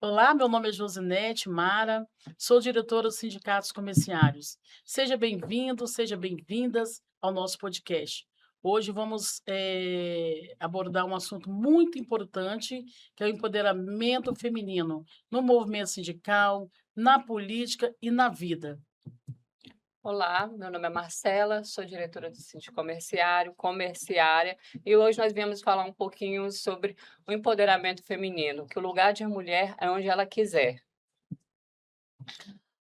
Olá, meu nome é Josinete Mara, sou diretora dos Sindicatos Comerciários. Seja bem-vindo, seja bem-vindas ao nosso podcast. Hoje vamos abordar um assunto muito importante, que é o empoderamento feminino no movimento sindical, na política e na vida. Olá, meu nome é Marcela, sou diretora do Síndico Comerciária, e hoje nós viemos falar um pouquinho sobre o empoderamento feminino, que o lugar de mulher é onde ela quiser.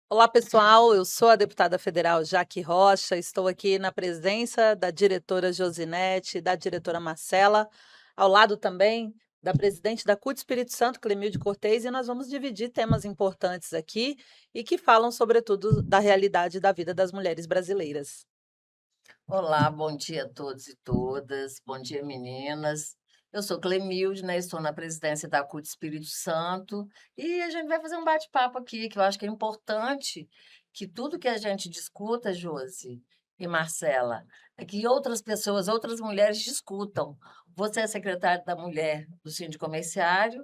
Olá, pessoal. Eu sou a deputada federal Jaque Rocha. Estou aqui na presença da diretora Josinete, da diretora Marcela, ao lado também da presidente da CUT Espírito Santo, Clemilde Cortez, e nós vamos dividir temas importantes aqui e que falam, sobretudo, da realidade da vida das mulheres brasileiras. Olá, bom dia a todos e todas. Bom dia, meninas. Eu sou Clemilde, né? Estou na presidência da CUT Espírito Santo e a gente vai fazer um bate-papo aqui, que eu acho que é importante que tudo que a gente discuta, Josi e Marcela, é que outras pessoas, outras mulheres discutam. Você é secretária da Mulher do Síndico Comerciário,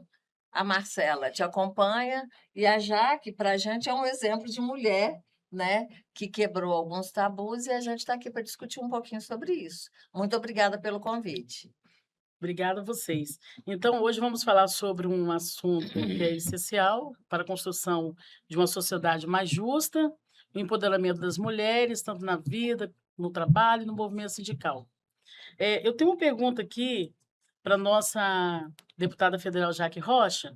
a Marcela te acompanha e a Jaque, para a gente, é um exemplo de mulher, né? Que quebrou alguns tabus e a gente está aqui para discutir um pouquinho sobre isso. Muito obrigada pelo convite. Obrigada a vocês. Então, hoje vamos falar sobre um assunto que é essencial para a construção de uma sociedade mais justa, o empoderamento das mulheres, tanto na vida, no trabalho e no movimento sindical. Eu tenho uma pergunta aqui para a nossa deputada federal Jaque Rocha,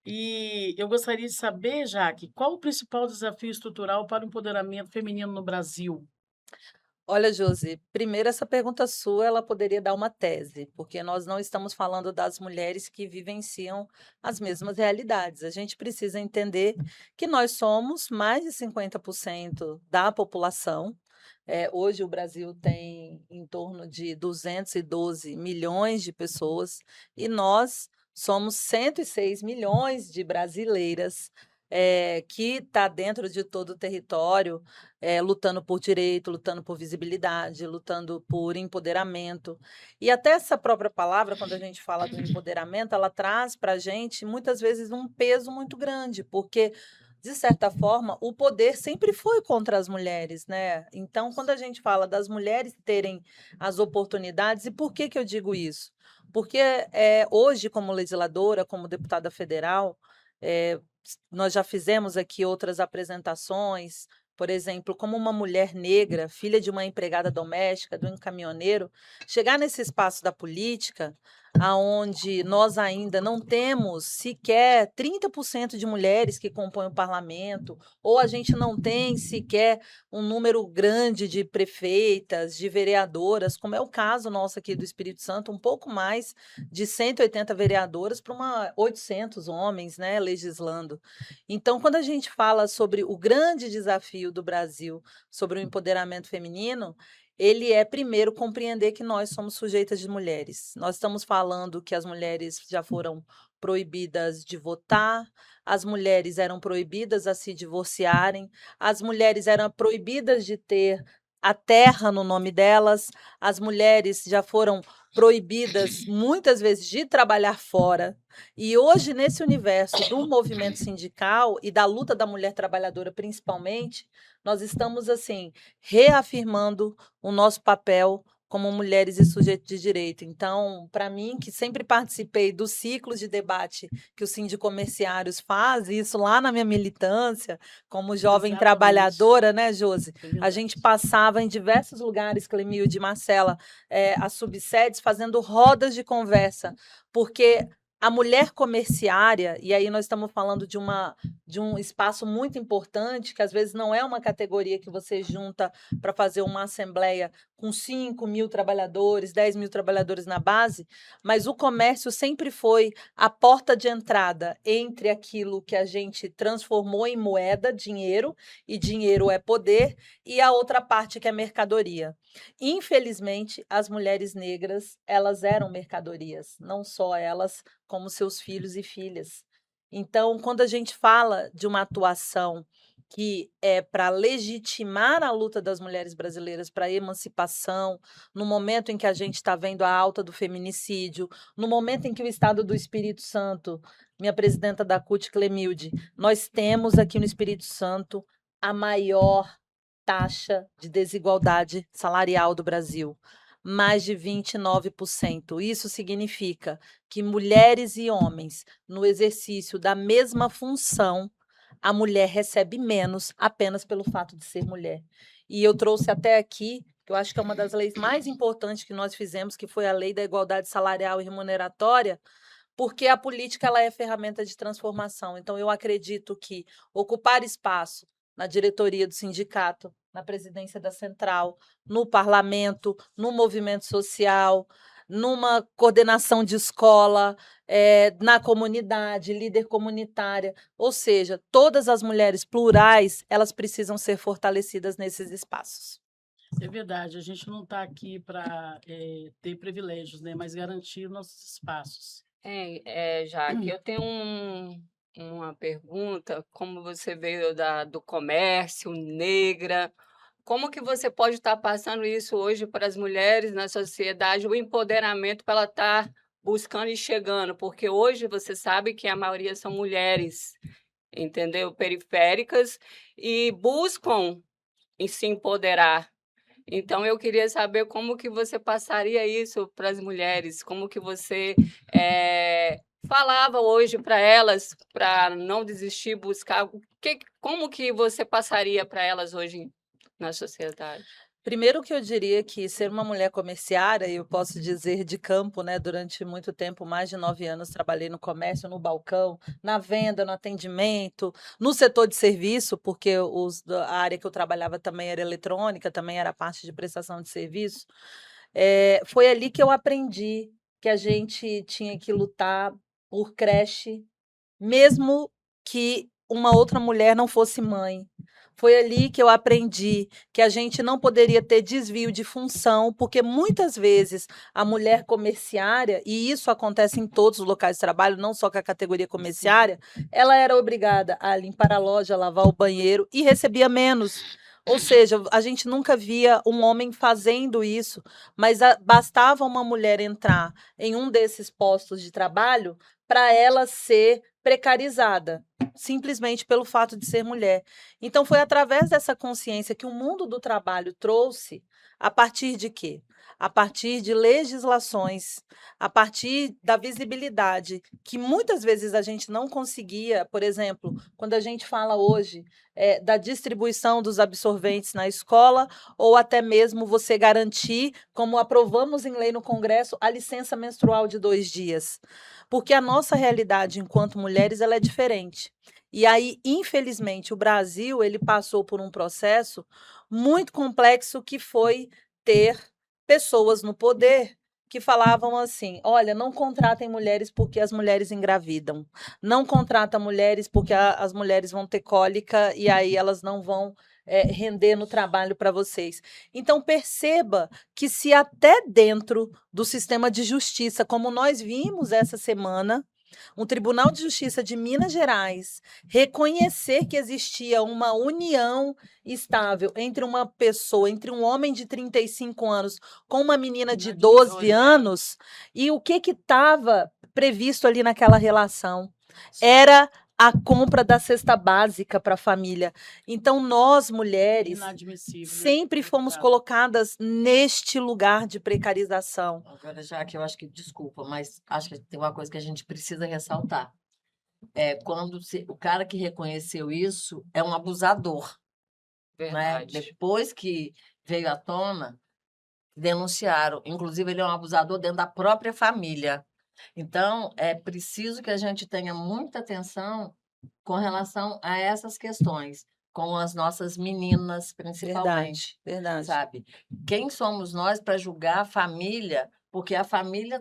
e eu gostaria de saber, Jaque, qual o principal desafio estrutural para o empoderamento feminino no Brasil? Olha, Josi, primeiro essa pergunta sua, ela poderia dar uma tese, porque nós não estamos falando das mulheres que vivenciam as mesmas realidades. A gente precisa entender que nós somos mais de 50% da população. Hoje o Brasil tem em torno de 212 milhões de pessoas e nós somos 106 milhões de brasileiras, que está dentro de todo o território, lutando por direito, lutando por visibilidade, lutando por empoderamento. E até essa própria palavra, quando a gente fala do empoderamento, ela traz para a gente, muitas vezes, um peso muito grande, porque, de certa forma, o poder sempre foi contra as mulheres, né? Então, quando a gente fala das mulheres terem as oportunidades, e por que que eu digo isso? Porque hoje, como legisladora, como deputada federal, eh, nós já fizemos aqui outras apresentações, por exemplo, como uma mulher negra, filha de uma empregada doméstica, de um caminhoneiro, chegar nesse espaço da política, aonde nós ainda não temos sequer 30% de mulheres que compõem o parlamento, ou a gente não tem sequer um número grande de prefeitas, de vereadoras, como é o caso nosso aqui do Espírito Santo, um pouco mais de 180 vereadoras para uma 800 homens, né, legislando. Então, quando a gente fala sobre o grande desafio do Brasil, sobre o empoderamento feminino, ele é primeiro compreender que nós somos sujeitas de mulheres. Nós estamos falando que as mulheres já foram proibidas de votar, as mulheres eram proibidas a se divorciarem, as mulheres eram proibidas de ter a terra no nome delas, as mulheres já foram proibidas muitas vezes de trabalhar fora. E hoje, nesse universo do movimento sindical e da luta da mulher trabalhadora, principalmente, nós estamos assim reafirmando o nosso papel como mulheres e sujeitos de direito. Então, para mim, que sempre participei dos ciclos de debate que o Sindicomerciários faz, isso lá na minha militância, como jovem Exatamente, trabalhadora, né, Josi? é A verdade. gente passava em diversos lugares, Clemilde e Marcela, as subsedes, fazendo rodas de conversa, porque a mulher comerciária, e aí nós estamos falando de um espaço muito importante, que às vezes não é uma categoria que você junta para fazer uma assembleia com 5.000 trabalhadores, 10.000 trabalhadores na base, mas o comércio sempre foi a porta de entrada entre aquilo que a gente transformou em moeda, dinheiro, e dinheiro é poder, e a outra parte que é mercadoria. Infelizmente, as mulheres negras, elas eram mercadorias, não só elas, como seus filhos e filhas. Então, quando a gente fala de uma atuação que é para legitimar a luta das mulheres brasileiras para a emancipação, no momento em que a gente está vendo a alta do feminicídio, no momento em que o Estado do Espírito Santo, minha presidenta da CUT, Clemilde, nós temos aqui no Espírito Santo a maior taxa de desigualdade salarial do Brasil, mais de 29%. Isso significa que mulheres e homens, no exercício da mesma função, a mulher recebe menos apenas pelo fato de ser mulher. E eu trouxe até aqui, que eu acho que é uma das leis mais importantes que nós fizemos, que foi a Lei da Igualdade Salarial e Remuneratória, porque a política ela é ferramenta de transformação. Então, eu acredito que ocupar espaço na diretoria do sindicato, na presidência da central, no parlamento, no movimento social, numa coordenação de escola, na comunidade, líder comunitária, ou seja, todas as mulheres plurais, elas precisam ser fortalecidas nesses espaços. É verdade, a gente não está aqui para ter privilégios, né, mas garantir nossos espaços. Jaque, eu tenho uma pergunta, como você veio do comércio, negra, como que você pode estar passando isso hoje para as mulheres na sociedade, o empoderamento para ela estar buscando e chegando, porque hoje você sabe que a maioria são mulheres, entendeu? Periféricas e buscam em se empoderar. Então, eu queria saber como que você passaria isso para as mulheres, como que você falava hoje para elas, para não desistir, buscar, como que você passaria para elas hoje na sociedade? Primeiro que eu diria que ser uma mulher comerciária, e eu posso dizer de campo, né, durante muito tempo, mais de 9 anos, trabalhei no comércio, no balcão, na venda, no atendimento, no setor de serviço, porque a área que eu trabalhava também era eletrônica, também era parte de prestação de serviço. Foi ali que eu aprendi que a gente tinha que lutar por creche, mesmo que uma outra mulher não fosse mãe. Foi ali que eu aprendi que a gente não poderia ter desvio de função, porque muitas vezes a mulher comerciária, e isso acontece em todos os locais de trabalho, não só com a categoria comerciária, ela era obrigada a limpar a loja, lavar o banheiro e recebia menos. Ou seja, a gente nunca via um homem fazendo isso, mas bastava uma mulher entrar em um desses postos de trabalho para ela ser precarizada, simplesmente pelo fato de ser mulher. Então, foi através dessa consciência que o mundo do trabalho trouxe, a partir de quê? A partir de legislações, a partir da visibilidade, que muitas vezes a gente não conseguia, por exemplo, quando a gente fala hoje da distribuição dos absorventes na escola, ou até mesmo você garantir, como aprovamos em lei no Congresso, a licença menstrual de 2 dias. Porque a nossa realidade enquanto mulheres ela é diferente. E aí, infelizmente, o Brasil ele passou por um processo muito complexo que foi ter pessoas no poder que falavam assim: olha, não contratem mulheres porque as mulheres engravidam, não contrata mulheres porque as mulheres vão ter cólica e aí elas não vão render no trabalho para vocês. Então, perceba que se até dentro do sistema de justiça, como nós vimos essa semana, um Tribunal de Justiça de Minas Gerais reconhecer que existia uma união estável entre uma pessoa, entre um homem de 35 anos com uma menina de 12 anos, e o que estava previsto ali naquela relação? Era a compra da cesta básica para a família. Então, nós, mulheres, sempre fomos colocadas neste lugar de precarização. Agora, já que eu acho que, desculpa, mas acho que tem uma coisa que a gente precisa ressaltar. Quando o cara que reconheceu isso é um abusador. Né? Depois que veio à tona, denunciaram. Inclusive, ele é um abusador dentro da própria família. Então, é preciso que a gente tenha muita atenção com relação a essas questões, com as nossas meninas, principalmente. Verdade. Sabe? Quem somos nós para julgar a família? Porque a família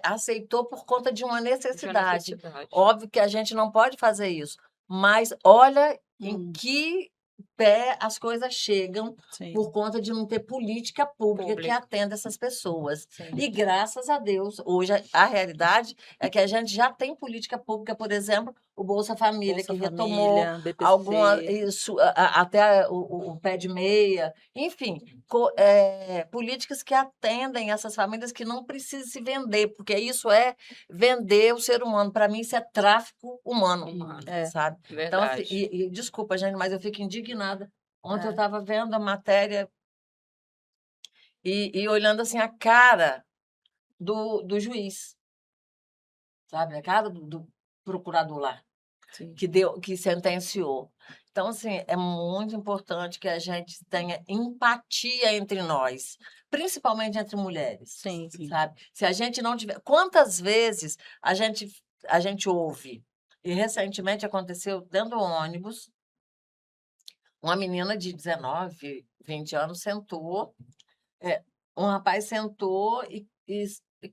aceitou por conta de uma necessidade. Óbvio que a gente não pode fazer isso, mas olha em que pé as coisas chegam Sim, por conta de não ter política pública que Pública. atenda essas pessoas. sim. E graças a Deus, hoje a realidade é que a gente já tem política pública, por exemplo, o Bolsa Família, Bolsa que retomou Família, BPC. alguma, isso, até o pé de meia, enfim, políticas que atendem essas famílias que não precisam se vender, porque isso é vender o ser humano. Para mim, isso é tráfico humano, Humano. É. sabe? Então, assim, Verdade. desculpa, gente, mas eu fico indignada. Ontem eu É. estava vendo a matéria e olhando assim a cara do juiz, sabe? A cara do procurador lá, Sim. que sentenciou. Então, assim, é muito importante que a gente tenha empatia entre nós, principalmente entre mulheres, Sim. sabe? Se a gente não tiver... Quantas vezes a gente ouve, e recentemente aconteceu dentro do ônibus, uma menina de 19, 20 anos sentou, um rapaz sentou e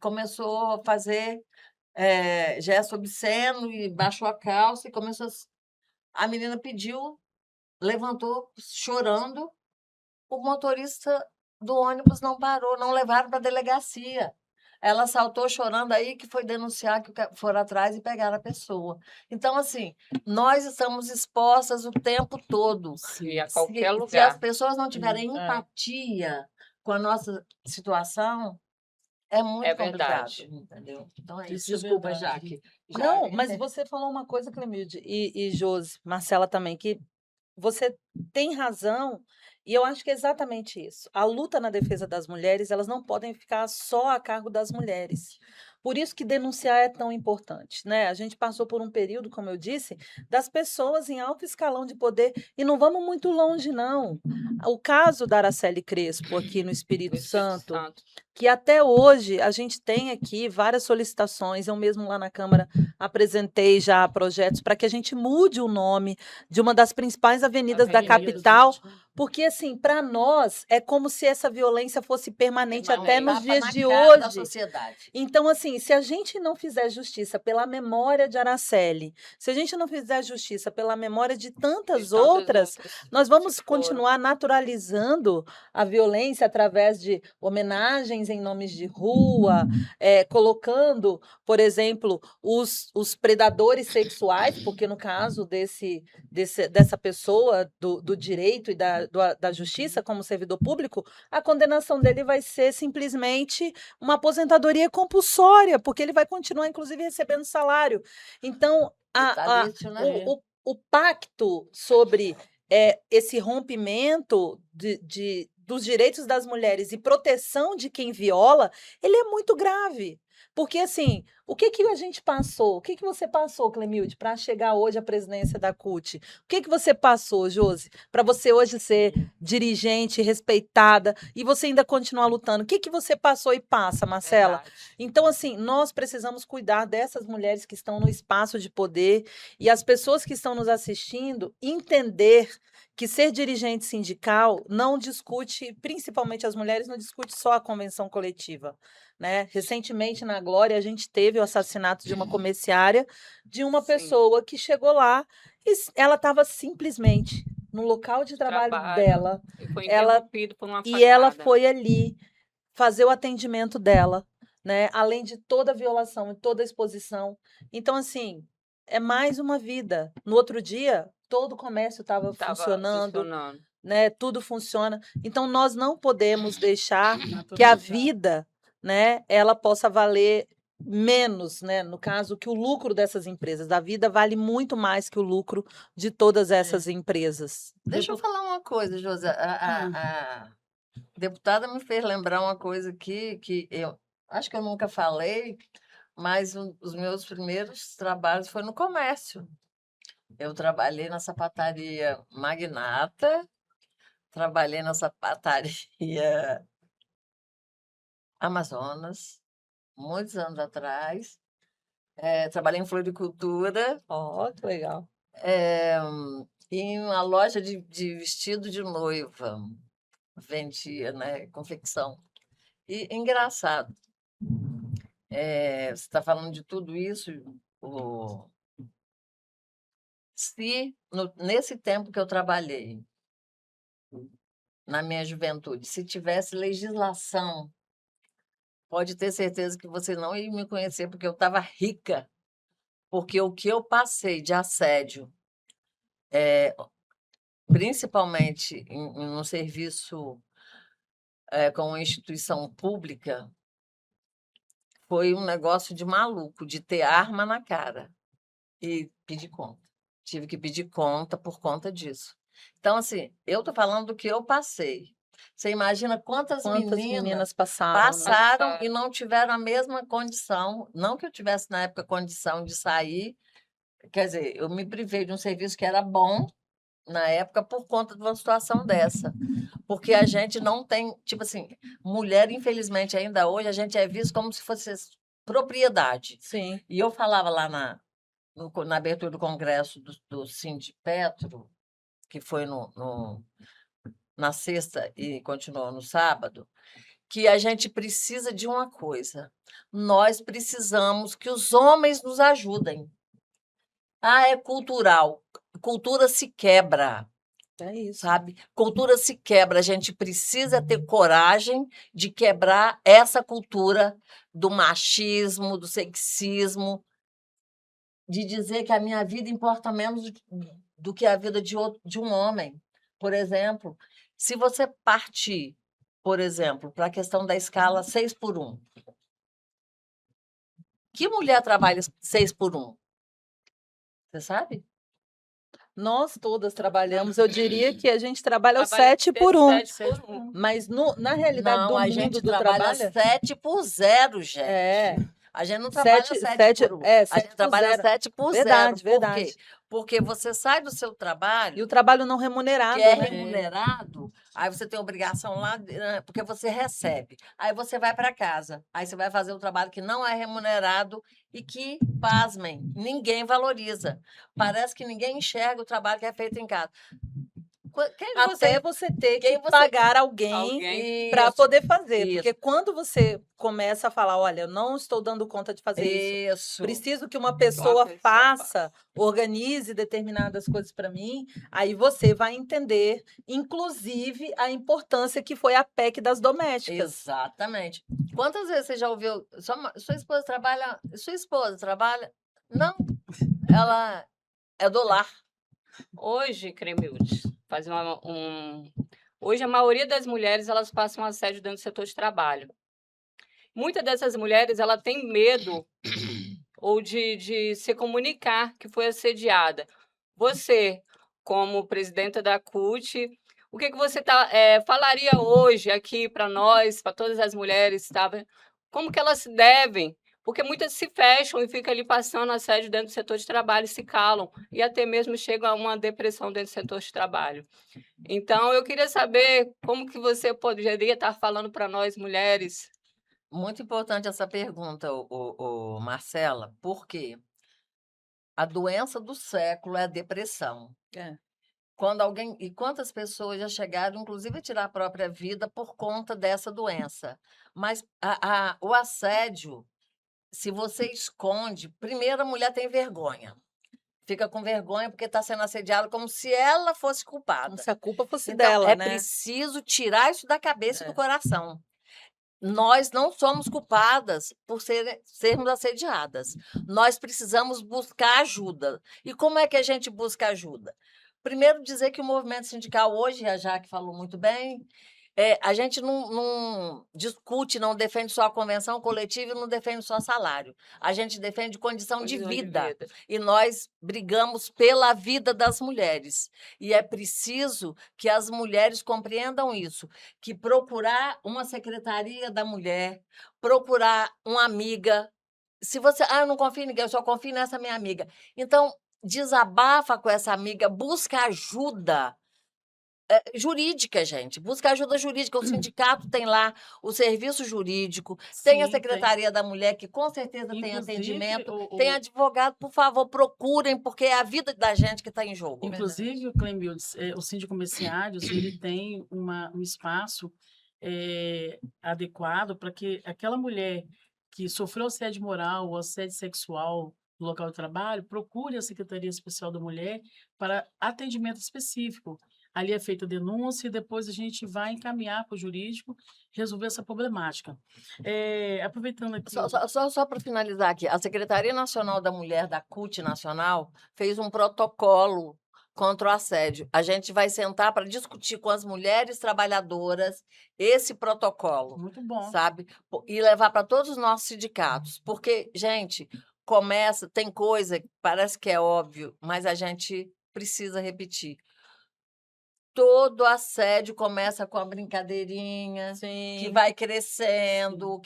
começou a fazer gesto obsceno e baixou a calça e começou a menina pediu, levantou chorando, o motorista do ônibus não parou, não levaram para a delegacia. Ela saltou chorando aí que foi denunciar, que foram atrás e pegaram a pessoa. Então, assim, nós estamos expostas o tempo todo. E a Se, qualquer se as lugar. pessoas não tiverem É. empatia com a nossa situação, é muito É complicado, verdade. entendeu? Então é Isso isso. é Desculpa, verdade. Jaque. Não, mas você falou uma coisa, Clemilde, e Josi, Marcela também, que você tem razão, e eu acho que é exatamente isso. A luta na defesa das mulheres, elas não podem ficar só a cargo das mulheres. Por isso que denunciar é tão importante, né? A gente passou por um período, como eu disse, das pessoas em alto escalão de poder, e não vamos muito longe, não. O caso da Araceli Crespo, aqui no Do Espírito Espírito Santo, Santo. que até hoje a gente tem aqui várias solicitações, eu mesmo lá na Câmara apresentei já projetos para que a gente mude o nome de uma das principais avenidas da Avenidas, capital, né? porque assim, para nós é como se essa violência fosse permanente até Permanente. nos Tapa dias na de cara da hoje. sociedade. Então, assim, se a gente não fizer justiça pela memória de Araceli, se a gente não fizer justiça pela memória de E tantas tantas outras, nós que vamos se foram. continuar naturalizando a violência através de homenagens em nomes de rua, colocando, por exemplo, os predadores sexuais, porque no caso dessa pessoa do direito e da justiça como servidor público, a condenação dele vai ser simplesmente uma aposentadoria compulsória, porque ele vai continuar, inclusive, recebendo salário. Então, Vitalício, né? o pacto sobre esse rompimento dos direitos das mulheres e proteção de quem viola, ele é muito grave. Porque, assim, o que a gente passou? O que você passou, Clemilde, para chegar hoje à presidência da CUT? O que você passou, Josi, para você hoje ser dirigente, respeitada, e você ainda continuar lutando? O que você passou e passa, Marcela? Verdade. Então, assim, nós precisamos cuidar dessas mulheres que estão no espaço de poder e as pessoas que estão nos assistindo entender que ser dirigente sindical não discute, principalmente as mulheres, não discute só a convenção coletiva, né? Recentemente, na Glória, a gente teve o assassinato de uma comerciária, de uma Sim. pessoa que chegou lá e ela estava simplesmente no local de trabalho dela, E foi ela interrompido por uma e ela facada. foi ali fazer o atendimento dela, né? Além de toda a violação e toda a exposição. Então, assim, é mais uma vida. No outro dia, todo o comércio estava Estava funcionando, funcionando. né? Tudo funciona. Então, nós não podemos deixar que a Naturalizar. vida, né, ela possa valer menos, né? No caso, que o lucro dessas empresas. A vida vale muito mais que o lucro de todas essas empresas. Deixa eu falar uma coisa, José. A deputada me fez lembrar uma coisa aqui que eu acho que eu nunca falei, mas os meus primeiros trabalhos foi no comércio. Eu trabalhei na sapataria Magnata, trabalhei na sapataria Amazonas, muitos anos atrás. Trabalhei em floricultura, Ó, que legal. em uma loja de vestido de noiva. Vendia, né? Confecção. E engraçado, você está falando de tudo isso, nesse tempo que eu trabalhei, na minha juventude, se tivesse legislação, pode ter certeza que você não ia me conhecer, porque eu estava rica. Porque o que eu passei de assédio, principalmente no serviço com uma instituição pública, foi um negócio de maluco, de ter arma na cara e pedir conta. Tive que pedir conta por conta disso. Então, assim, eu estou falando do que eu passei. Você imagina quantas Quantas meninas meninas passaram, né? passaram e não tiveram a mesma condição. Não que eu tivesse, na época, condição de sair. Quer dizer, eu me privei de um serviço que era bom na época por conta de uma situação dessa. Porque a gente não tem, tipo assim, mulher, infelizmente, ainda hoje, a gente é visto como se fosse propriedade. Sim. E eu falava lá na abertura do congresso do Sindipetro, que foi na sexta e continuou no sábado, que a gente precisa de uma coisa. Nós precisamos que os homens nos ajudem. Ah, é cultural. Cultura se quebra, É isso. sabe? Cultura se quebra. A gente precisa ter coragem de quebrar essa cultura do machismo, do sexismo, de dizer que a minha vida importa menos do que a vida de um homem. Por exemplo, se você partir, por exemplo, para a questão da escala 6x1, que mulher trabalha 6x1? Você sabe? Nós todas trabalhamos, eu diria que a gente trabalha o Trabalha 7x1. 7x1. Mas na realidade Não, do a mundo gente do trabalha trabalho, 7x0, gente. é A gente não trabalha 7x1. A 7 gente por trabalha 0. 7x0. Verdade, Por verdade. quê? Porque você sai do seu E trabalho, o trabalho não que remunerado, é né? remunerado, aí você tem obrigação lá, porque você recebe. Aí você vai para casa. Aí você vai fazer um trabalho que não é remunerado e que, pasmem, ninguém valoriza. Parece que ninguém enxerga o trabalho que é feito em casa. Quem Até você ter que quem você- pagar alguém Alguém. para Isso, poder fazer. isso. Porque quando você começa a falar, olha, eu não estou dando conta de fazer isso, Isso. preciso que uma pessoa faça, organize determinadas coisas para mim, aí você vai entender, inclusive, a importância que foi a PEC das domésticas. Exatamente. Quantas vezes você já ouviu? Sua esposa trabalha. Sua esposa trabalha? Não, ela é do lar. Hoje, Cremildes, hoje a maioria das mulheres elas passam assédio dentro do setor de trabalho. Muitas dessas mulheres ela tem medo ou de se comunicar que foi assediada. Você, como presidenta da CUT, o que você falaria hoje aqui para nós, para todas as mulheres, tá? Como que elas se devem? Porque muitas se fecham e ficam ali passando assédio dentro do setor de trabalho e se calam, e até mesmo chegam a uma depressão dentro do setor de trabalho. Então, eu queria saber como que você poderia estar falando para nós, mulheres. Muito importante essa pergunta, Marcela, porque a doença do século é a depressão. É. E quantas pessoas já chegaram, inclusive, a tirar a própria vida por conta dessa doença? Mas o assédio, se você esconde, primeiro a mulher tem vergonha. Fica com vergonha porque está sendo assediada como se ela fosse Como culpada. se a culpa fosse Então, dela, é né? preciso tirar isso da cabeça e do É. coração. Nós não somos culpadas por sermos assediadas. Nós precisamos buscar ajuda. E como é que a gente busca ajuda? Primeiro, dizer que o movimento sindical hoje, a Jaque falou muito bem, a gente não discute, não defende só a convenção coletiva e não defende só salário. A gente defende condição de vida. E nós brigamos pela vida das mulheres. E é preciso que as mulheres compreendam isso, que procurar uma secretaria da mulher, procurar uma amiga. Se você, eu não confio em ninguém, eu só confio nessa minha amiga. Então, desabafa com essa amiga, busca ajuda jurídica, gente. Busca ajuda jurídica. O sindicato tem lá o serviço jurídico, tem a Sim, Secretaria da Mulher, que com certeza tem Inclusive, atendimento, tem advogado, por favor, procurem, porque é a vida da gente que está em jogo. Inclusive, o Clemildes, o Síndico Comerciários, ele tem um espaço adequado para que aquela mulher que sofreu assédio moral ou assédio sexual no local de trabalho procure a Secretaria Especial da Mulher para atendimento específico. ali é feita a denúncia e depois a gente vai encaminhar para o jurídico resolver essa problemática. Aproveitando aqui... Só para finalizar aqui, a Secretaria Nacional da Mulher da CUT Nacional fez um protocolo contra o assédio. A gente vai sentar para discutir com as mulheres trabalhadoras esse protocolo, Muito bom. sabe? E levar para todos os nossos sindicatos. Porque, gente, tem coisa que parece que é óbvio, mas a gente precisa repetir. Todo assédio começa com a brincadeirinha, que vai crescendo,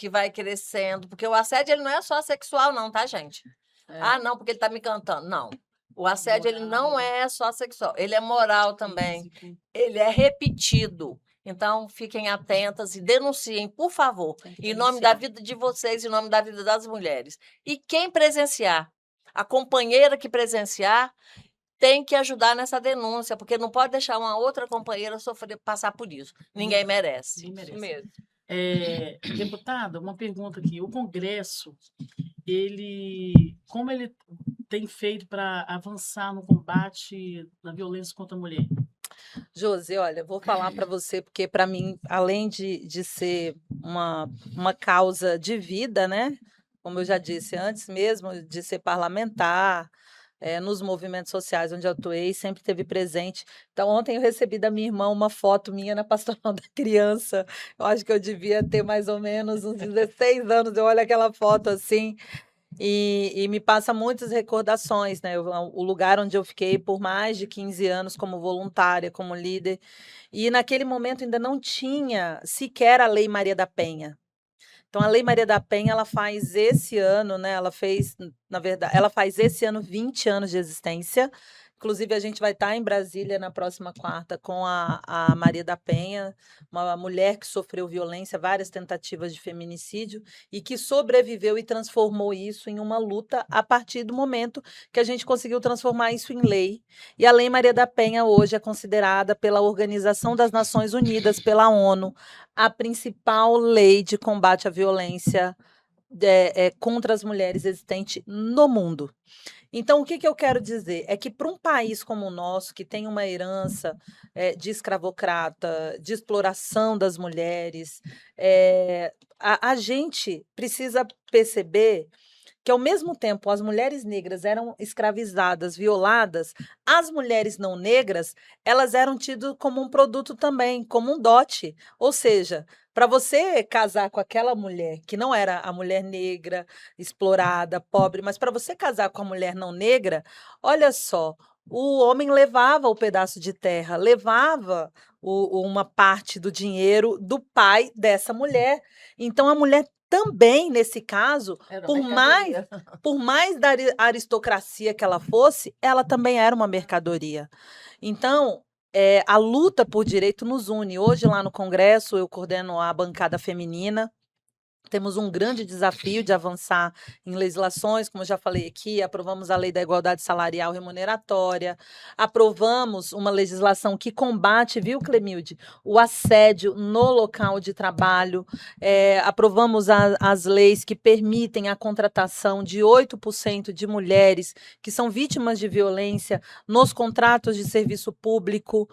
porque o assédio ele não é só sexual não, tá, gente? Ah, não, porque ele tá me cantando. Não. O assédio ele não é só sexual, ele é moral também. Físico. Ele é repetido. Então, fiquem atentas e denunciem, por favor, em nome da vida de vocês, em nome da vida das mulheres. E quem presenciar, a companheira que presenciar, tem que ajudar nessa denúncia, porque não pode deixar uma outra companheira passar por isso. Ninguém merece. Sim, merece. Isso mesmo. Deputada, uma pergunta aqui. O Congresso, como ele tem feito para avançar no combate da violência contra a mulher? Josi, olha, vou falar para você, porque para mim, além de ser uma causa de vida, né? Como eu já disse antes mesmo, de ser parlamentar, nos movimentos sociais onde eu atuei, sempre esteve presente. Então, ontem eu recebi da minha irmã uma foto minha na Pastoral da Criança. Eu acho que eu devia ter mais ou menos uns 16 anos. Eu olho aquela foto assim e me passa muitas recordações, né? O lugar onde eu fiquei por mais de 15 anos como voluntária, como líder. E naquele momento ainda não tinha sequer a Lei Maria da Penha. Então, a Lei Maria da Penha, ela faz esse ano, né? Ela faz esse ano 20 anos de existência. Inclusive, a gente vai estar em Brasília na próxima quarta com a Maria da Penha, uma mulher que sofreu violência, várias tentativas de feminicídio, e que sobreviveu e transformou isso em uma luta a partir do momento que a gente conseguiu transformar isso em lei. E a Lei Maria da Penha hoje é considerada pela Organização das Nações Unidas, pela ONU, a principal lei de combate à violência contra as mulheres existente no mundo. Então, o que eu quero dizer? É que para um país como o nosso, que tem uma herança de escravocrata, de exploração das mulheres, a gente precisa perceber que, ao mesmo tempo, as mulheres negras eram escravizadas, violadas, as mulheres não negras, elas eram tidas como um produto também, como um dote. Ou seja, para você casar com aquela mulher, que não era a mulher negra, explorada, pobre, mas para você casar com a mulher não negra, olha só, o homem levava o pedaço de terra, levava uma parte do dinheiro do pai dessa mulher. Então, a mulher também, nesse caso, por mais da aristocracia que ela fosse, ela também era uma mercadoria. Então, a luta por direito nos une. Hoje, lá no Congresso, eu coordeno a bancada feminina. Temos um grande desafio de avançar em legislações, como eu já falei aqui, aprovamos a Lei da Igualdade Salarial Remuneratória, aprovamos uma legislação que combate, viu, Clemilde, o assédio no local de trabalho, aprovamos as leis que permitem a contratação de 8% de mulheres que são vítimas de violência nos contratos de serviço público,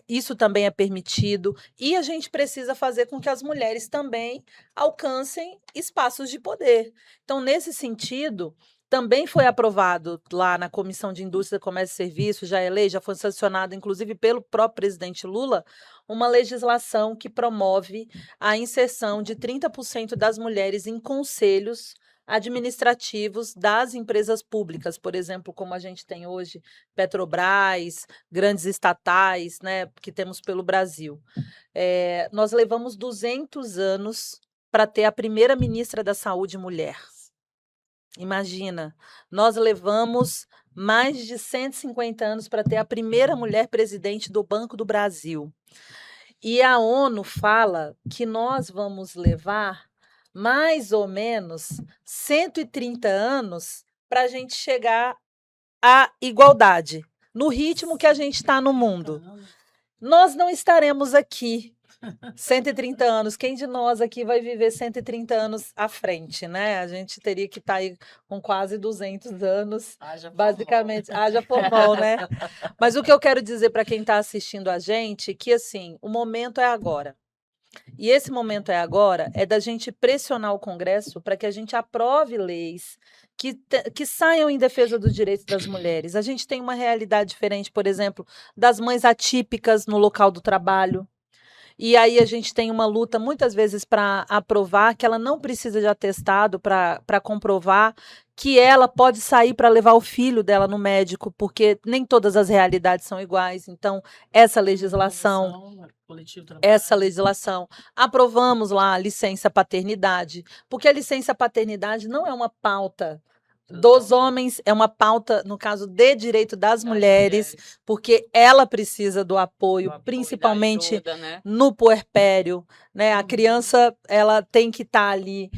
isso também é permitido, e a gente precisa fazer com que as mulheres também alcancem espaços de poder. Então, nesse sentido, também foi aprovado lá na Comissão de Indústria, Comércio e Serviços, já foi sancionado, inclusive, pelo próprio presidente Lula, uma legislação que promove a inserção de 30% das mulheres em conselhos administrativos das empresas públicas, por exemplo, como a gente tem hoje Petrobras, grandes estatais, né, que temos pelo Brasil. Nós levamos 200 anos para ter a primeira ministra da Saúde mulher. Imagina, nós levamos mais de 150 anos para ter a primeira mulher presidente do Banco do Brasil. E a ONU fala que nós vamos levar mais ou menos 130 anos para a gente chegar à igualdade, no ritmo que a gente está no mundo. Nós não estaremos aqui 130 anos. Quem de nós aqui vai viver 130 anos à frente, né? A gente teria que estar aí com quase 200 anos, Haja forró. basicamente. Haja forró, né? Mas o que eu quero dizer para quem está assistindo a gente, que assim, o momento é agora. E esse momento é agora, é da gente pressionar o Congresso para que a gente aprove leis que saiam em defesa dos direitos das mulheres. A gente tem uma realidade diferente, por exemplo, das mães atípicas no local do trabalho. E aí a gente tem uma luta muitas vezes para aprovar que ela não precisa de atestado para comprovar que ela pode sair para levar o filho dela no médico, porque nem todas as realidades são iguais. Então, essa legislação, Convenção, coletivo de essa trabalho. legislação, aprovamos lá a licença paternidade, porque a licença paternidade não é uma pauta dos homens, é uma pauta, no caso, de direito das mulheres, porque ela precisa do apoio, principalmente ajuda, né? no puerpério, né? A criança, ela tem que estar ali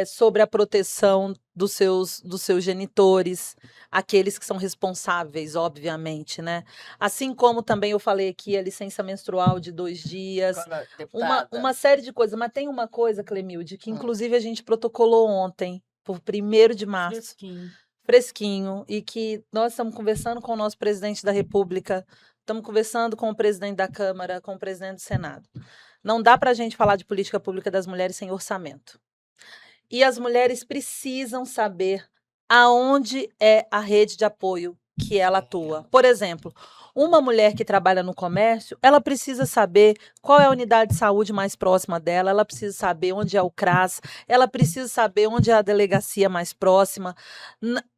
sobre a proteção dos seus genitores, aqueles que são responsáveis, obviamente, né? Assim como também eu falei aqui a licença menstrual de 2 dias, Agora, uma deputada, série de coisas, mas tem uma coisa, Clemilde, que Hum. inclusive a gente protocolou ontem, por 1º de março, Fresquinho. fresquinho, e que nós estamos conversando com o nosso presidente da República, estamos conversando com o presidente da Câmara, com o presidente do Senado. Não dá para a gente falar de política pública das mulheres sem orçamento. E as mulheres precisam saber aonde é a rede de apoio que ela atua. Por exemplo, uma mulher que trabalha no comércio, ela precisa saber qual é a unidade de saúde mais próxima dela, ela precisa saber onde é o CRAS, ela precisa saber onde é a delegacia mais próxima.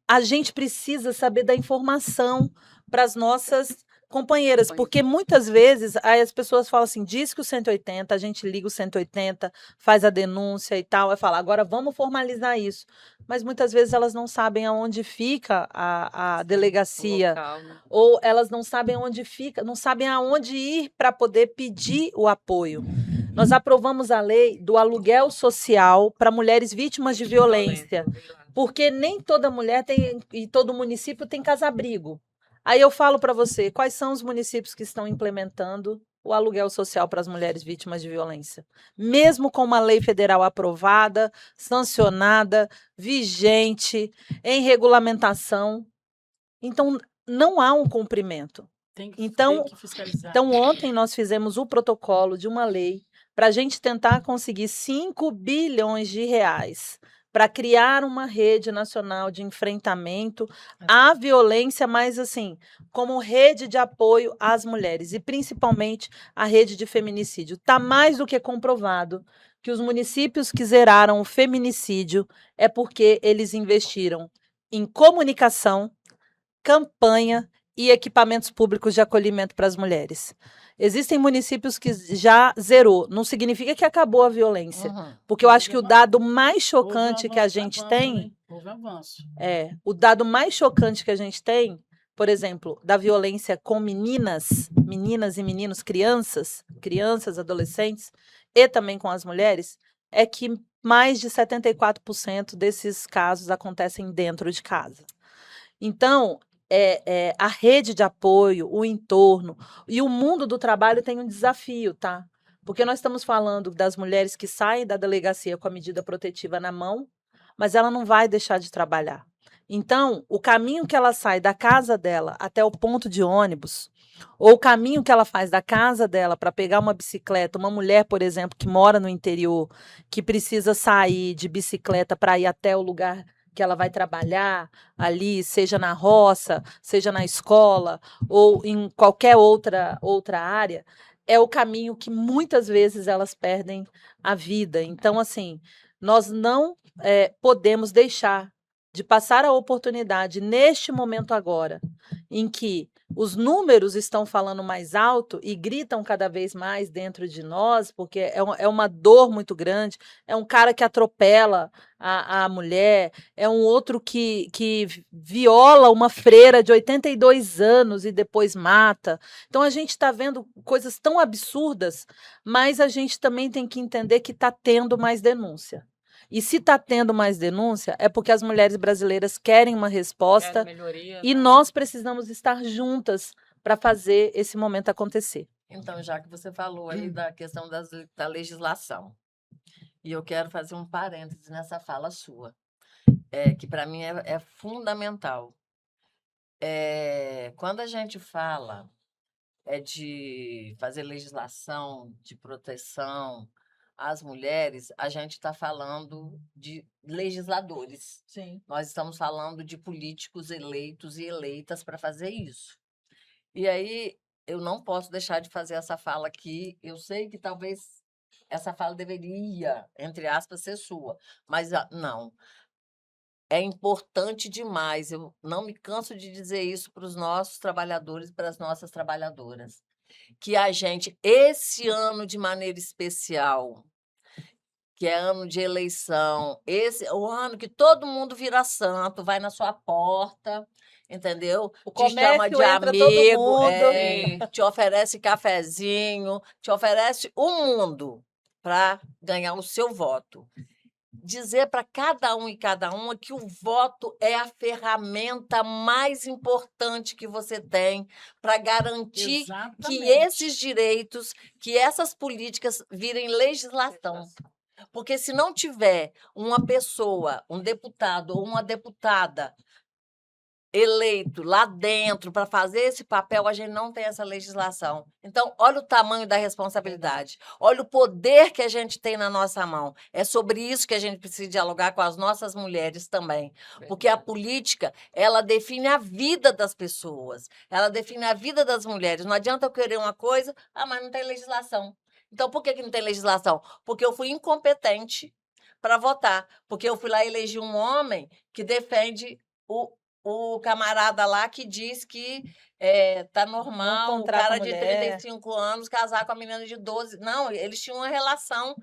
A gente precisa saber da informação para as nossas companheiras, porque muitas vezes aí as pessoas falam assim, diz que o 180, a gente liga o 180, faz a denúncia e tal, vai falar, agora vamos formalizar isso. Mas muitas vezes elas não sabem aonde fica a delegacia, Local, né? ou elas não sabem onde fica, não sabem aonde ir para poder pedir o apoio. Nós aprovamos a lei do aluguel social para mulheres vítimas de violência, porque nem toda mulher tem e todo município tem casa-abrigo. Aí eu falo para você, quais são os municípios que estão implementando o aluguel social para as mulheres vítimas de violência? Mesmo com uma lei federal aprovada, sancionada, vigente, em regulamentação. Então, não há um cumprimento. Tem Então, que fiscalizar. Então, ontem nós fizemos o protocolo de uma lei para a gente tentar conseguir 5 bilhões de reais para criar uma rede nacional de enfrentamento à violência, mas assim, como rede de apoio às mulheres e principalmente a rede de feminicídio. Está mais do que comprovado que os municípios que zeraram o feminicídio é porque eles investiram em comunicação, campanha e equipamentos públicos de acolhimento para as mulheres. Existem municípios que já zerou, não significa que acabou a violência, porque eu acho que o dado mais chocante que a gente tem, Houve avanço. o dado mais chocante que a gente tem, por exemplo, da violência com meninas e meninos, crianças, adolescentes, e também com as mulheres, é que mais de 74% desses casos acontecem dentro de casa. Então, a rede de apoio, o entorno e o mundo do trabalho tem um desafio, tá? Porque nós estamos falando das mulheres que saem da delegacia com a medida protetiva na mão, mas ela não vai deixar de trabalhar. Então, o caminho que ela sai da casa dela até o ponto de ônibus, ou o caminho que ela faz da casa dela para pegar uma bicicleta, uma mulher, por exemplo, que mora no interior, que precisa sair de bicicleta para ir até o lugar que ela vai trabalhar ali, seja na roça, seja na escola ou em qualquer outra área, é o caminho que muitas vezes elas perdem a vida. Então, assim, nós não podemos deixar de passar a oportunidade neste momento agora, em que os números estão falando mais alto e gritam cada vez mais dentro de nós, porque é uma dor muito grande, é um cara que atropela a mulher, é um outro que viola uma freira de 82 anos e depois mata. Então, a gente está vendo coisas tão absurdas, mas a gente também tem que entender que está tendo mais denúncia. E se está tendo mais denúncia, é porque as mulheres brasileiras querem uma resposta melhoria, e né? nós precisamos estar juntas para fazer esse momento acontecer. Então, já que você falou aí da questão da legislação, e eu quero fazer um parêntese nessa fala sua, que para mim é fundamental. Quando a gente fala de fazer legislação de proteção às mulheres, a gente está falando de legisladores. Sim. Nós estamos falando de políticos eleitos e eleitas para fazer isso. E aí, eu não posso deixar de fazer essa fala aqui. Eu sei que talvez essa fala deveria, entre aspas, ser sua, mas não. É importante demais. Eu não me canso de dizer isso para os nossos trabalhadores e para as nossas trabalhadoras. Que a gente, esse ano de maneira especial, que é ano de eleição, esse é o ano que todo mundo vira santo, vai na sua porta, entendeu? O Te chama comércio de entra todo amigo, mundo. te oferece cafezinho, te oferece o mundo para ganhar o seu voto. Dizer para cada um e cada uma que o voto é a ferramenta mais importante que você tem para garantir que Exatamente. esses direitos, que essas políticas virem legislação. Porque se não tiver uma pessoa, um deputado ou uma deputada eleito lá dentro para fazer esse papel, a gente não tem essa legislação. Então, olha o tamanho da responsabilidade. Olha o poder que a gente tem na nossa mão. É sobre isso que a gente precisa dialogar com as nossas mulheres também. Porque a política, ela define a vida das pessoas. Ela define a vida das mulheres. Não adianta eu querer uma coisa, mas não tem legislação. Então, por que não tem legislação? Porque eu fui incompetente para votar. Porque eu fui lá e elegi um homem que defende o camarada lá que diz que tá normal, o contrata cara a de mulher. 35 anos casar com a menina de 12. Não, eles tinham uma relação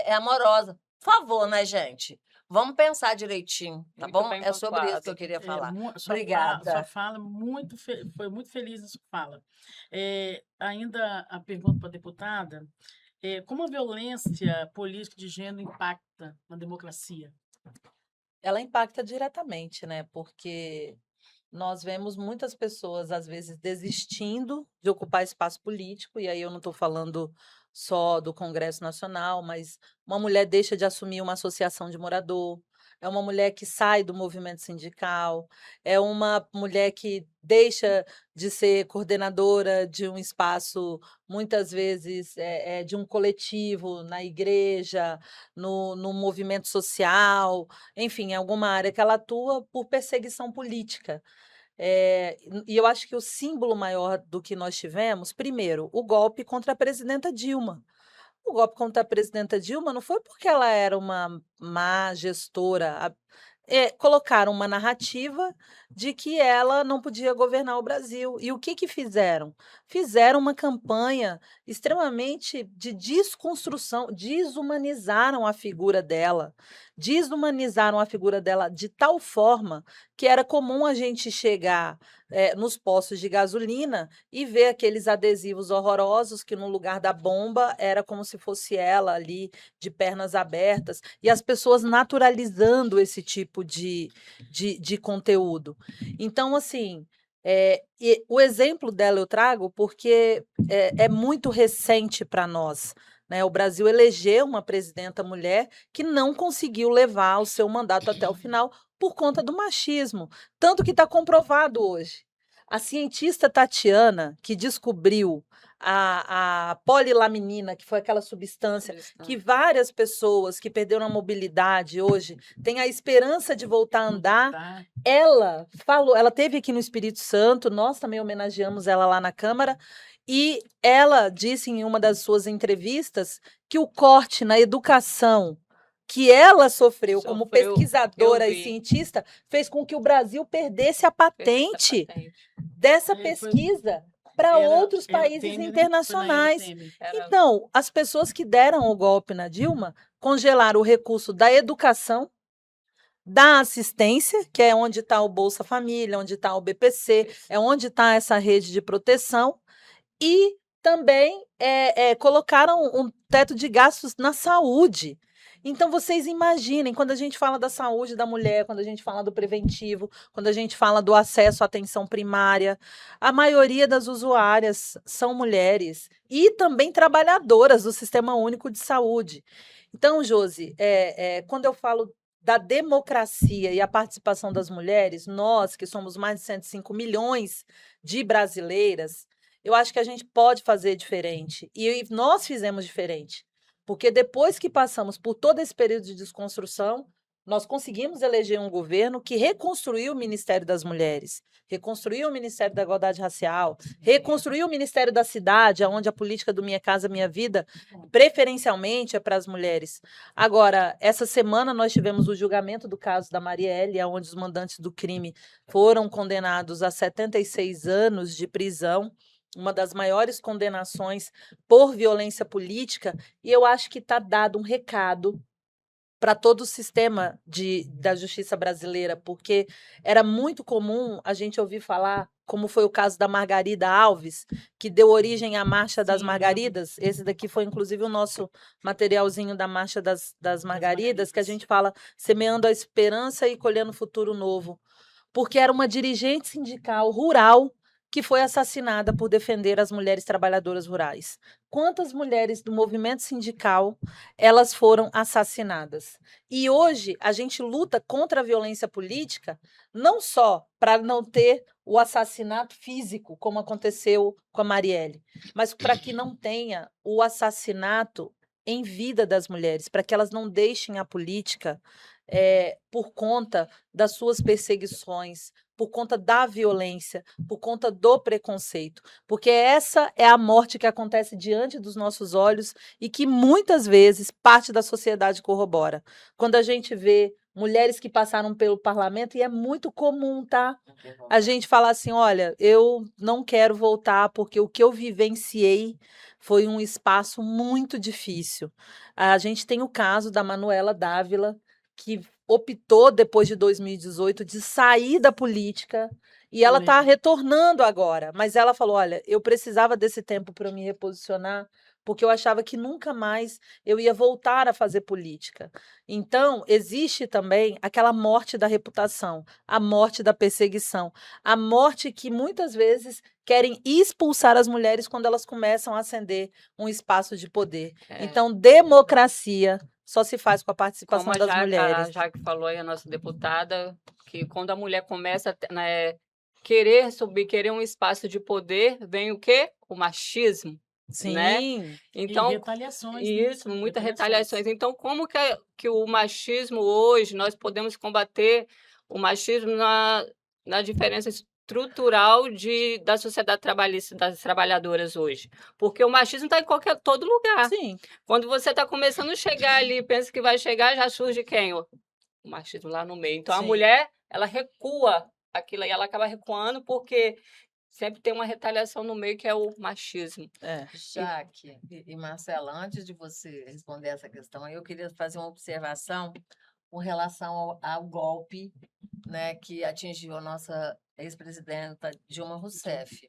amorosa. Por favor, né, gente? Vamos pensar direitinho, tá Muito bom? bem É sobre isso que eu pontuado. queria falar. Sua Obrigada. fala foi muito feliz a sua fala. Ainda a pergunta para a deputada, como a violência política de gênero impacta na democracia? Ela impacta diretamente, né? Porque nós vemos muitas pessoas, às vezes, desistindo de ocupar espaço político, e aí eu não estou falando só do Congresso Nacional, mas uma mulher deixa de assumir uma associação de morador, é uma mulher que sai do movimento sindical, é uma mulher que deixa de ser coordenadora de um espaço, muitas vezes, de um coletivo na igreja, no movimento social, enfim, em alguma área que ela atua por perseguição política. E eu acho que o símbolo maior do que nós tivemos, primeiro, o golpe contra a presidenta Dilma. O golpe contra a presidenta Dilma não foi porque ela era uma má gestora. Colocaram uma narrativa de que ela não podia governar o Brasil. E o que que fizeram? Fizeram uma campanha extremamente de desconstrução, desumanizaram a figura dela. Desumanizaram a figura dela de tal forma que era comum a gente chegar nos postos de gasolina e ver aqueles adesivos horrorosos que no lugar da bomba era como se fosse ela ali de pernas abertas, e as pessoas naturalizando esse tipo de conteúdo. Então, assim, e o exemplo dela eu trago porque é muito recente para nós. Né? O Brasil elegeu uma presidenta mulher que não conseguiu levar o seu mandato até o final por conta do machismo. Tanto que está comprovado hoje. A cientista Tatiana, que descobriu a polilaminina, que foi aquela substância que várias pessoas que perderam a mobilidade hoje têm a esperança de voltar a andar. Tá? Ela falou, ela teve aqui no Espírito Santo, nós também homenageamos ela lá na Câmara, e ela disse em uma das suas entrevistas que o corte na educação que ela sofreu como pesquisadora e cientista fez com que o Brasil perdesse a patente dessa pesquisa para outros países internacionais. Então, as pessoas que deram o golpe na Dilma congelaram o recurso da educação, da assistência, que é onde está o Bolsa Família, onde está o BPC, é onde está essa rede de proteção, e também colocaram um teto de gastos na saúde. Então, vocês imaginem, quando a gente fala da saúde da mulher, quando a gente fala do preventivo, quando a gente fala do acesso à atenção primária, a maioria das usuárias são mulheres e também trabalhadoras do Sistema Único de Saúde. Então, Josi, quando eu falo da democracia e a participação das mulheres, nós, que somos mais de 105 milhões de brasileiras, eu acho que a gente pode fazer diferente. E nós fizemos diferente. Porque depois que passamos por todo esse período de desconstrução, nós conseguimos eleger um governo que reconstruiu o Ministério das Mulheres, reconstruiu o Ministério da Igualdade Racial, reconstruiu o Ministério da Cidade, onde a política do Minha Casa Minha Vida, preferencialmente, é para as mulheres. Agora, essa semana nós tivemos o julgamento do caso da Marielle, onde os mandantes do crime foram condenados a 76 anos de prisão, uma das maiores condenações por violência política, e eu acho que está dado um recado para todo o sistema da justiça brasileira, porque era muito comum a gente ouvir falar, como foi o caso da Margarida Alves, que deu origem à Marcha das Sim, Margaridas. Esse daqui foi, inclusive, o nosso materialzinho da Marcha das Margaridas, que a gente fala semeando a esperança e colhendo o futuro novo. Porque era uma dirigente sindical rural que foi assassinada por defender as mulheres trabalhadoras rurais. Quantas mulheres do movimento sindical elas foram assassinadas? E hoje a gente luta contra a violência política, não só para não ter o assassinato físico, como aconteceu com a Marielle, mas para que não tenha o assassinato em vida das mulheres, para que elas não deixem a política por conta das suas perseguições, por conta da violência, por conta do preconceito, porque essa é a morte que acontece diante dos nossos olhos e que muitas vezes parte da sociedade corrobora. Quando a gente vê mulheres que passaram pelo parlamento, e é muito comum, tá? A gente falar assim, olha, eu não quero voltar porque o que eu vivenciei foi um espaço muito difícil. A gente tem o caso da Manuela Dávila, que optou, depois de 2018, de sair da política, e ela está retornando agora. Mas ela falou: olha, eu precisava desse tempo para me reposicionar, porque eu achava que nunca mais eu ia voltar a fazer política. Então, existe também aquela morte da reputação, a morte da perseguição, a morte que muitas vezes querem expulsar as mulheres quando elas começam a ascender um espaço de poder. Então, democracia só se faz com a participação Como das mulheres. A Jaque falou aí, a nossa deputada, que quando a mulher começa a querer subir, querer um espaço de poder, vem o quê? O machismo. Sim. Né? Então, e retaliações. Isso, muitas retaliações. Então, como que o machismo hoje, nós podemos combater o machismo na diferença estrutural da sociedade trabalhista, das trabalhadoras hoje? Porque o machismo está em todo lugar. Sim. Quando você está começando a chegar ali, pensa que vai chegar, já surge quem? O machismo lá no meio. Então, Sim. a mulher, ela recua aquilo aí, ela acaba recuando porque sempre tem uma retaliação no meio que é o machismo. Jaque e Marcela, antes de você responder essa questão, eu queria fazer uma observação com relação ao golpe, né, que atingiu a nossa ex-presidenta Dilma Rousseff.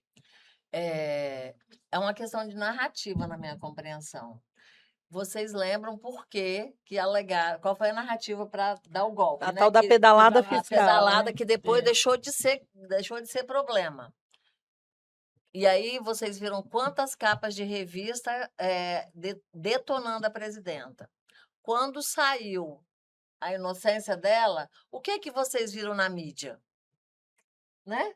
É uma questão de narrativa, na minha compreensão. Vocês lembram por que alegaram, qual foi a narrativa para dar o golpe? A né? tal da pedalada fiscal. A pedalada, né? que depois deixou de ser problema. E aí vocês viram quantas capas de revista detonando a presidenta. Quando saiu a inocência dela, o que vocês viram na mídia? Né?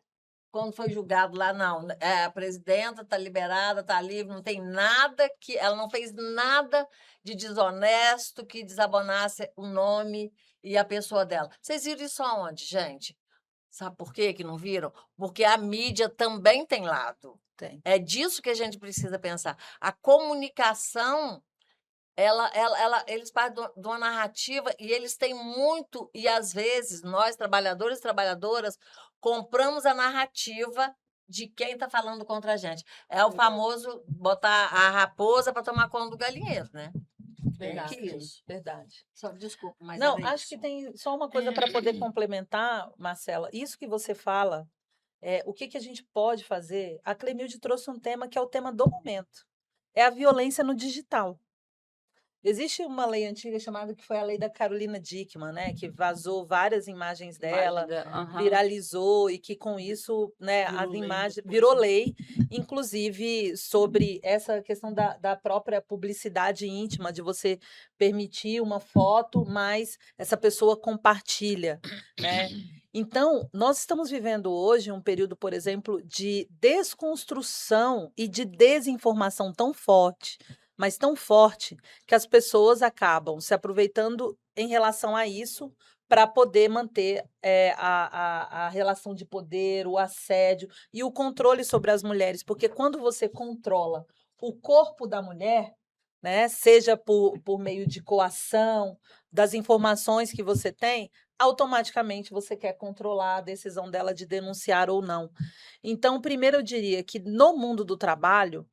Quando foi julgado lá, não, a presidenta está liberada, está livre, não tem nada ela não fez nada de desonesto que desabonasse o nome e a pessoa dela. Vocês viram isso aonde, gente? Sabe por quê que não viram? Porque a mídia também tem lado. Tem. É disso que a gente precisa pensar. A comunicação, eles partem de uma narrativa e eles têm muito, e às vezes nós, trabalhadores e trabalhadoras, compramos a narrativa de quem está falando contra a gente. É o famoso botar a raposa para tomar conta do galinheiro, né? Verdade. Que isso. Verdade. Só, desculpa, mas Não, era acho isso. que tem só uma coisa para poder complementar, Marcela. Isso que você fala, o que a gente pode fazer? A Clemilde trouxe um tema que é o tema do momento. É a violência no digital. Existe uma lei antiga chamada que foi a lei da Carolina Dickmann, né? Que vazou várias imagens dela, Aham. viralizou e que com isso, né, Virou as lei imagens depois, virou né? lei, inclusive sobre essa questão da própria publicidade íntima, de você permitir uma foto, mas essa pessoa compartilha, né? Então, nós estamos vivendo hoje um período, por exemplo, de desconstrução e de desinformação tão forte, mas tão forte, que as pessoas acabam se aproveitando em relação a isso para poder manter a relação de poder, o assédio e o controle sobre as mulheres. Porque quando você controla o corpo da mulher, né, seja por meio de coação, das informações que você tem, automaticamente você quer controlar a decisão dela de denunciar ou não. Então, primeiro eu diria que no mundo do trabalho,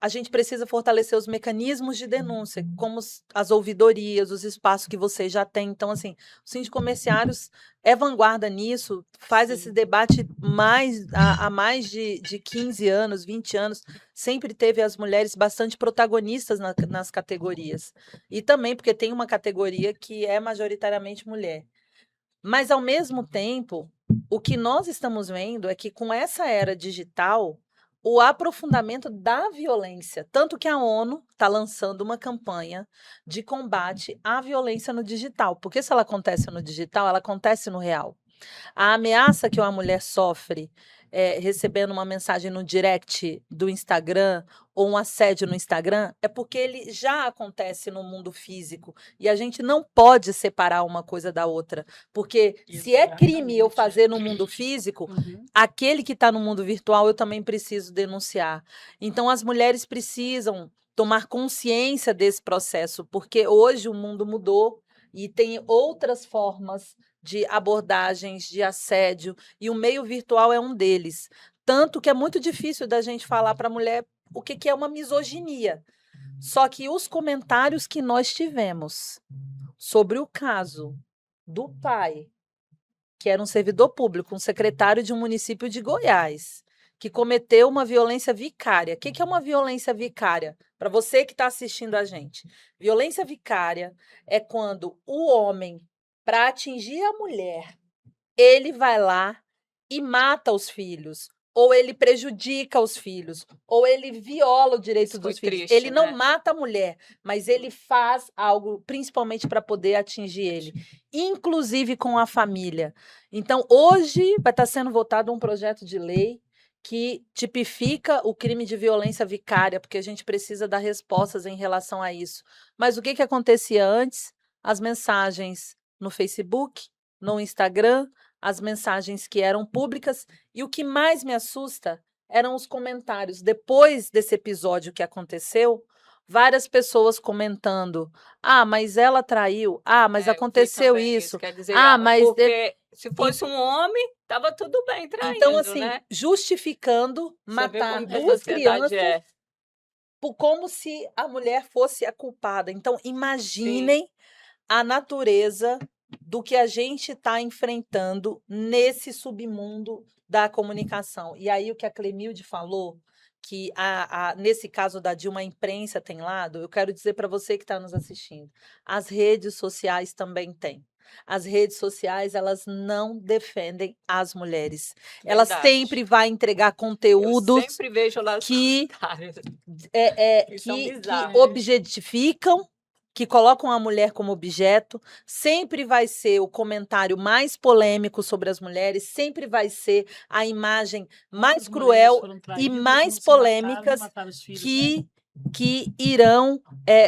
a gente precisa fortalecer os mecanismos de denúncia, como as ouvidorias, os espaços que vocês já têm. Então, assim, o Síndico Comerciários é vanguarda nisso, faz esse Sim. debate há mais de 15 anos, 20 anos, sempre teve as mulheres bastante protagonistas nas categorias. E também porque tem uma categoria que é majoritariamente mulher. Mas, ao mesmo tempo, o que nós estamos vendo é que, com essa era digital, o aprofundamento da violência, tanto que a ONU está lançando uma campanha de combate à violência no digital, porque se ela acontece no digital, ela acontece no real. A ameaça que uma mulher sofre recebendo uma mensagem no direct do Instagram ou um assédio no Instagram é porque ele já acontece no mundo físico e a gente não pode separar uma coisa da outra, porque se é crime eu Exatamente. fazer no mundo físico, Uhum. aquele que está no mundo virtual eu também preciso denunciar. Então as mulheres precisam tomar consciência desse processo, porque hoje o mundo mudou e tem outras formas de abordagens de assédio, e o meio virtual é um deles. Tanto que é muito difícil da gente falar para a mulher o que é uma misoginia. Só que os comentários que nós tivemos sobre o caso do pai, que era um servidor público, um secretário de um município de Goiás, que cometeu uma violência vicária. O que é uma violência vicária? Para você que está assistindo a gente, violência vicária é quando o homem, para atingir a mulher, ele vai lá e mata os filhos, ou ele prejudica os filhos, ou ele viola o direito Isso foi dos filhos. triste, Ele não né? mata a mulher, mas ele faz algo principalmente para poder atingir ele, inclusive com a família. Então, hoje vai estar sendo votado um projeto de lei que tipifica o crime de violência vicária, porque a gente precisa dar respostas em relação a isso. Mas o que acontecia antes? As mensagens no Facebook, no Instagram, as mensagens que eram públicas, e o que mais me assusta eram os comentários. Depois desse episódio que aconteceu, várias pessoas comentando: "Ah, mas ela traiu. Ah, mas Eu vi aconteceu também isso. isso. Quer dizer, Ah, mas..." porque se fosse um homem, estava tudo bem Então, traindo, assim, né? justificando Você vê matar como que a 2 sociedade crianças é. como se a mulher fosse a culpada. Então, Sim, imaginem a natureza do que a gente está enfrentando nesse submundo da comunicação. E aí o que a Clemilde falou, que nesse caso da Dilma, a imprensa tem lado, eu quero dizer para você que está nos assistindo, as redes sociais também têm. As redes sociais, elas não defendem as mulheres. Elas sempre verdade. vão entregar Eu conteúdos sempre vejo lá os que comentários que são que bizarros. objetificam, que colocam a mulher como objeto, sempre vai ser o comentário mais polêmico sobre as mulheres, sempre vai ser a imagem mais Quantas mulheres cruel foram e traídas, mais não se mataram e polêmicas mataram os filhos, né? que irão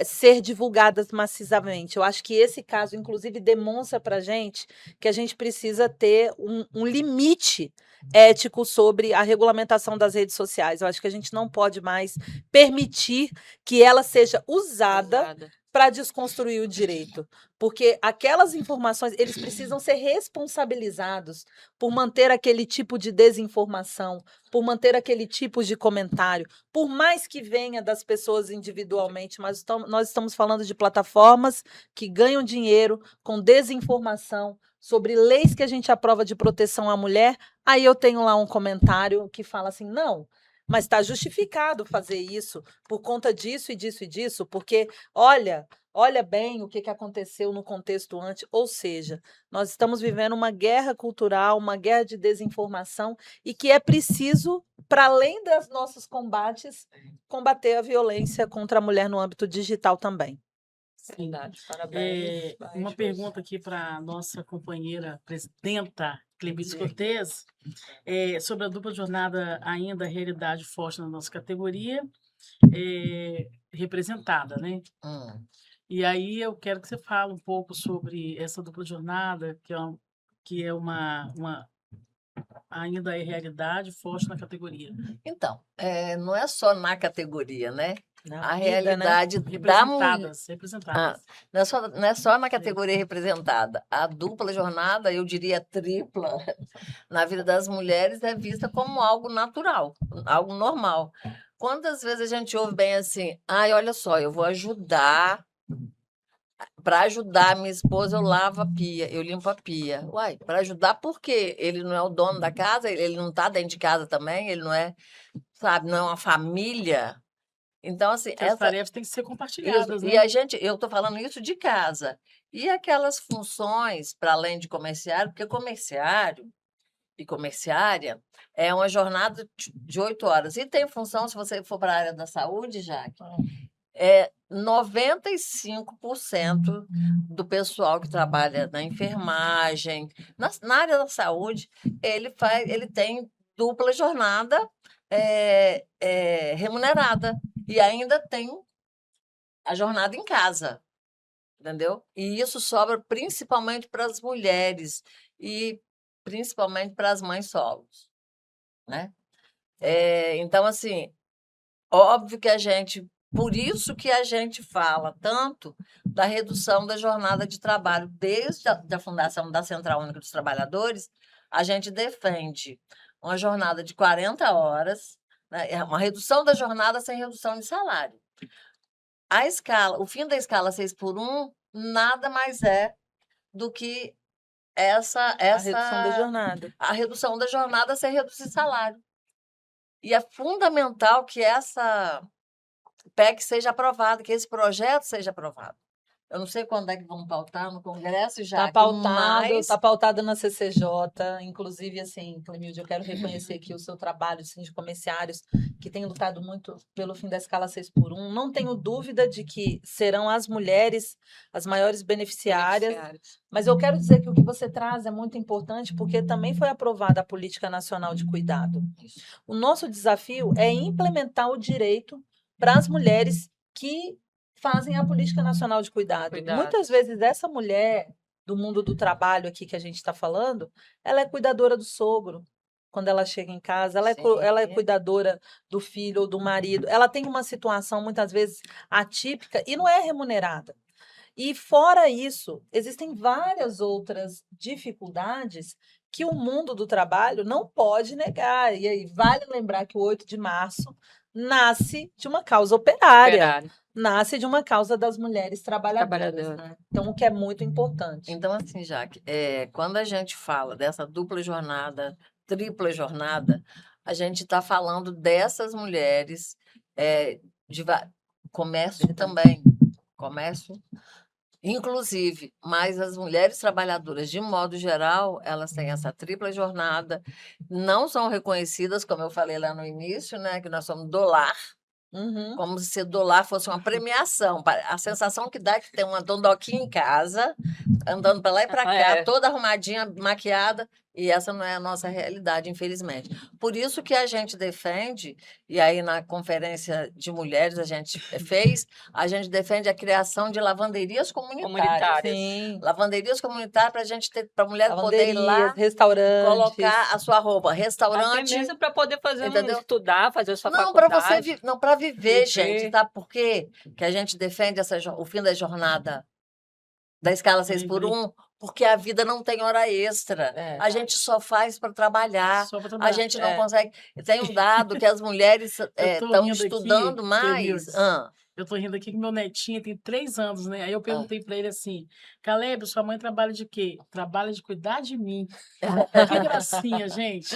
ser divulgadas maciçamente. Eu acho que esse caso, inclusive, demonstra para a gente que a gente precisa ter um limite ético sobre a regulamentação das redes sociais. Eu acho que a gente não pode mais permitir que ela seja usada Usada. para desconstruir o direito, porque aquelas informações, eles precisam ser responsabilizados por manter aquele tipo de desinformação, por manter aquele tipo de comentário, por mais que venha das pessoas individualmente, mas nós estamos falando de plataformas que ganham dinheiro com desinformação sobre leis que a gente aprova de proteção à mulher. Aí eu tenho lá um comentário que fala assim: não, mas está justificado fazer isso por conta disso e disso e disso, porque olha bem o que aconteceu no contexto antes, ou seja, nós estamos vivendo uma guerra cultural, uma guerra de desinformação e que é preciso, para além dos nossos combates, combater a violência contra a mulher no âmbito digital também. Verdade, parabéns. Vai, Uma Josi. pergunta aqui para a nossa companheira presidenta, Clebice Sim. Cortez, sobre a dupla jornada ainda realidade forte na nossa categoria, representada, né? Hum. E aí eu quero que você fale um pouco sobre essa dupla jornada, que é ainda é realidade forte na categoria. Então, não é só na categoria, né? Na A vida, né? realidade da mulher. Representadas. Não é só na categoria representada. A dupla jornada, eu diria tripla, na vida das mulheres é vista como algo natural, algo normal. Quantas vezes a gente ouve bem assim, ai, olha só, eu vou ajudar, para ajudar minha esposa, eu lavo a pia, eu limpo a pia. Uai, para ajudar por quê? Ele não é o dono da casa, ele não está dentro de casa também, ele não é, sabe, não é uma família. Então, assim, Que as tarefas têm que ser compartilhadas, né? eu estou falando isso de casa. E aquelas funções, para além de comerciário, porque comerciário e comerciária é uma jornada de 8 horas. E tem função, se você for para a área da saúde, Jaque, 95% do pessoal que trabalha na enfermagem, na área da saúde, ele tem dupla jornada remunerada e ainda tem a jornada em casa, entendeu? E isso sobra principalmente para as mulheres e principalmente para as mães solos, né? Então, assim, óbvio que por isso que a gente fala tanto da redução da jornada de trabalho. Desde a fundação da Central Única dos Trabalhadores, a gente defende uma jornada de 40 horas, né? Uma redução da jornada sem redução de salário. O fim da escala 6x1 nada mais é do que A redução da jornada. a redução da jornada sem reduzir salário. E é fundamental que essa PEC seja aprovada, que esse projeto seja aprovado. Eu não sei quando é que vão pautar no Congresso, já Está pautado na CCJ, inclusive, assim, Clemilde, eu quero reconhecer aqui o seu trabalho, sindicomerciários, que tem lutado muito pelo fim da escala 6x1. Não tenho dúvida de que serão as mulheres as maiores beneficiárias, mas eu quero dizer que o que você traz é muito importante, porque também foi aprovada a Política Nacional de Cuidado. O nosso desafio é implementar o direito para as mulheres que fazem a Política Nacional de Cuidado. Muitas vezes essa mulher do mundo do trabalho aqui que a gente está falando, ela é cuidadora do sogro. Quando ela chega em casa, ela é cuidadora do filho ou do marido. Ela tem uma situação muitas vezes atípica e não é remunerada. E fora isso, existem várias outras dificuldades que o mundo do trabalho não pode negar. E aí vale lembrar que o 8 de março nasce de uma causa operária. Nasce de uma causa das mulheres trabalhadoras. Né? Então, o que é muito importante. Então, assim, Jaque, quando a gente fala dessa dupla jornada, tripla jornada, a gente está falando dessas mulheres de comércio também, comércio inclusive, mas as mulheres trabalhadoras, de modo geral, elas têm essa tripla jornada, não são reconhecidas, como eu falei lá no início, né, que nós somos do lar, como se do lar fosse uma premiação. A sensação que dá é que tem uma dondoquinha em casa, andando para lá e para cá, toda arrumadinha, maquiada, e essa não é a nossa realidade, infelizmente. Por isso que a gente defende, e aí na conferência de mulheres a gente defende a criação de lavanderias comunitárias. Sim. Lavanderias comunitárias para a gente ter, para a mulher poder ir lá, restaurantes, colocar a sua roupa, restaurante. Até mesmo para poder fazer estudar, fazer a sua faculdade. Não, para viver, gente, tá? Por quê que a gente defende o fim da jornada da escala 6x1? Porque a vida não tem hora extra. A gente só faz para trabalhar. A gente não consegue. Tem um dado que as mulheres estão estudando mais. Eu tô rindo aqui que meu netinho tem 3 anos, né? Aí eu Ah. perguntei para ele assim, Caleb, sua mãe trabalha de quê? Trabalha de cuidar de mim. Que gracinha, gente.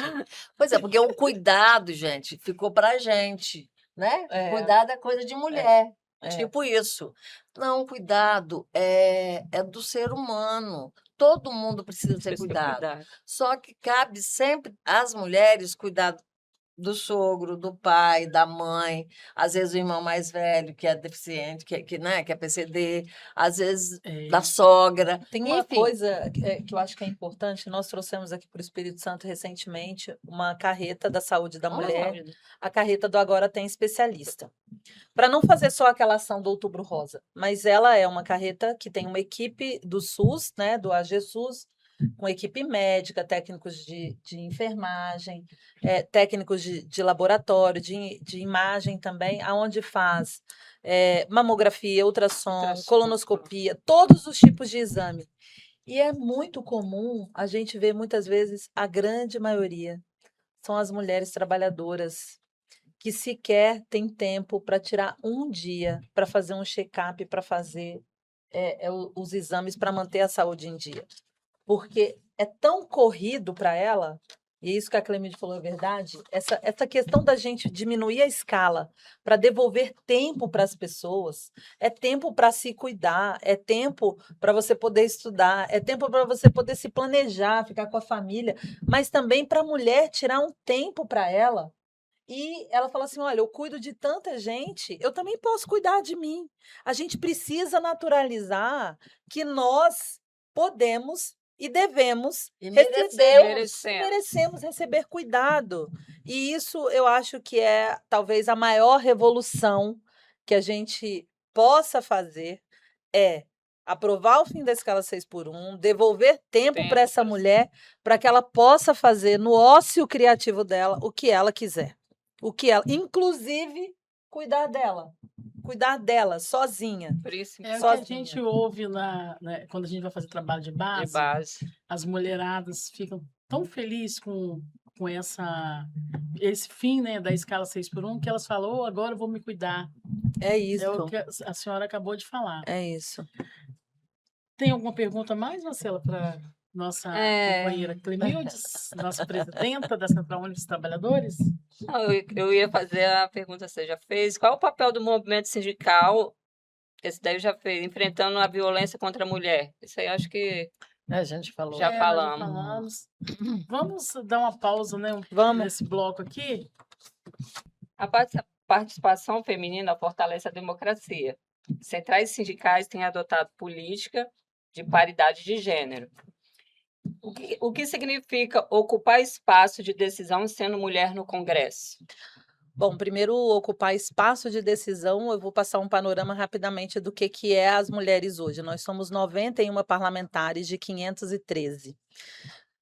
Pois é, porque o cuidado, gente, ficou pra gente, né? É. Cuidado é coisa de mulher, É. tipo isso. Não, cuidado é do ser humano. Todo mundo precisa ser Precisa cuidado. cuidar. Só que cabe sempre às mulheres cuidar do sogro, do pai, da mãe, às vezes o irmão mais velho que é deficiente, né, que é PCD, às vezes da É, sogra. Tem uma Enfim, coisa que eu acho que é importante, nós trouxemos aqui para o Espírito Santo recentemente uma carreta da saúde da mulher, a carreta do Agora Tem Especialista. Para não fazer só aquela ação do Outubro Rosa, mas ela é uma carreta que tem uma equipe do SUS, né, do AGSUS, com equipe médica, técnicos de enfermagem, técnicos de laboratório, de imagem também, aonde faz mamografia, ultrassom, colonoscopia, todos os tipos de exame. E é muito comum a gente ver muitas vezes, a grande maioria, são as mulheres trabalhadoras que sequer têm tempo para tirar um dia para fazer um check-up, para fazer os exames para manter a saúde em dia. Porque é tão corrido para ela, e isso que a Clemide falou é verdade, essa questão da gente diminuir a escala para devolver tempo para as pessoas, é tempo para se cuidar, é tempo para você poder estudar, é tempo para você poder se planejar, ficar com a família, mas também para a mulher tirar um tempo para ela. E ela fala assim: olha, eu cuido de tanta gente, eu também posso cuidar de mim. A gente precisa naturalizar que nós podemos e devemos E merecemos receber cuidado. E isso eu acho que é talvez a maior revolução que a gente possa fazer é aprovar o fim da escala 6x1, devolver tempo para essa mulher para que ela possa fazer no ócio criativo dela o que ela quiser. O que ela, inclusive, cuidar dela sozinha. Por isso, é o que a sozinha. gente ouve quando a gente vai fazer trabalho de de base. base. As mulheradas ficam tão felizes com esse fim, né, da escala 6x1, que elas falam, "Oh, agora eu vou me cuidar." É É isso. o que a senhora acabou de falar. É isso. Tem alguma pergunta mais, Marcela, para nossa companheira Clemildes, nossa presidenta da Central Única dos Trabalhadores? Não, eu ia fazer a pergunta que você já fez. Qual é o papel do movimento sindical? Esse daí eu já fez, enfrentando a violência contra a mulher. Isso aí eu acho que a gente falou. já Nós falamos. Vamos dar uma pausa, né, Vamos. nesse bloco aqui. A participação feminina fortalece a democracia. Centrais sindicais têm adotado política de paridade de gênero. O que significa ocupar espaço de decisão sendo mulher no Congresso? Bom, primeiro, ocupar espaço de decisão, eu vou passar um panorama rapidamente do que é as mulheres hoje. Nós somos 91 parlamentares de 513.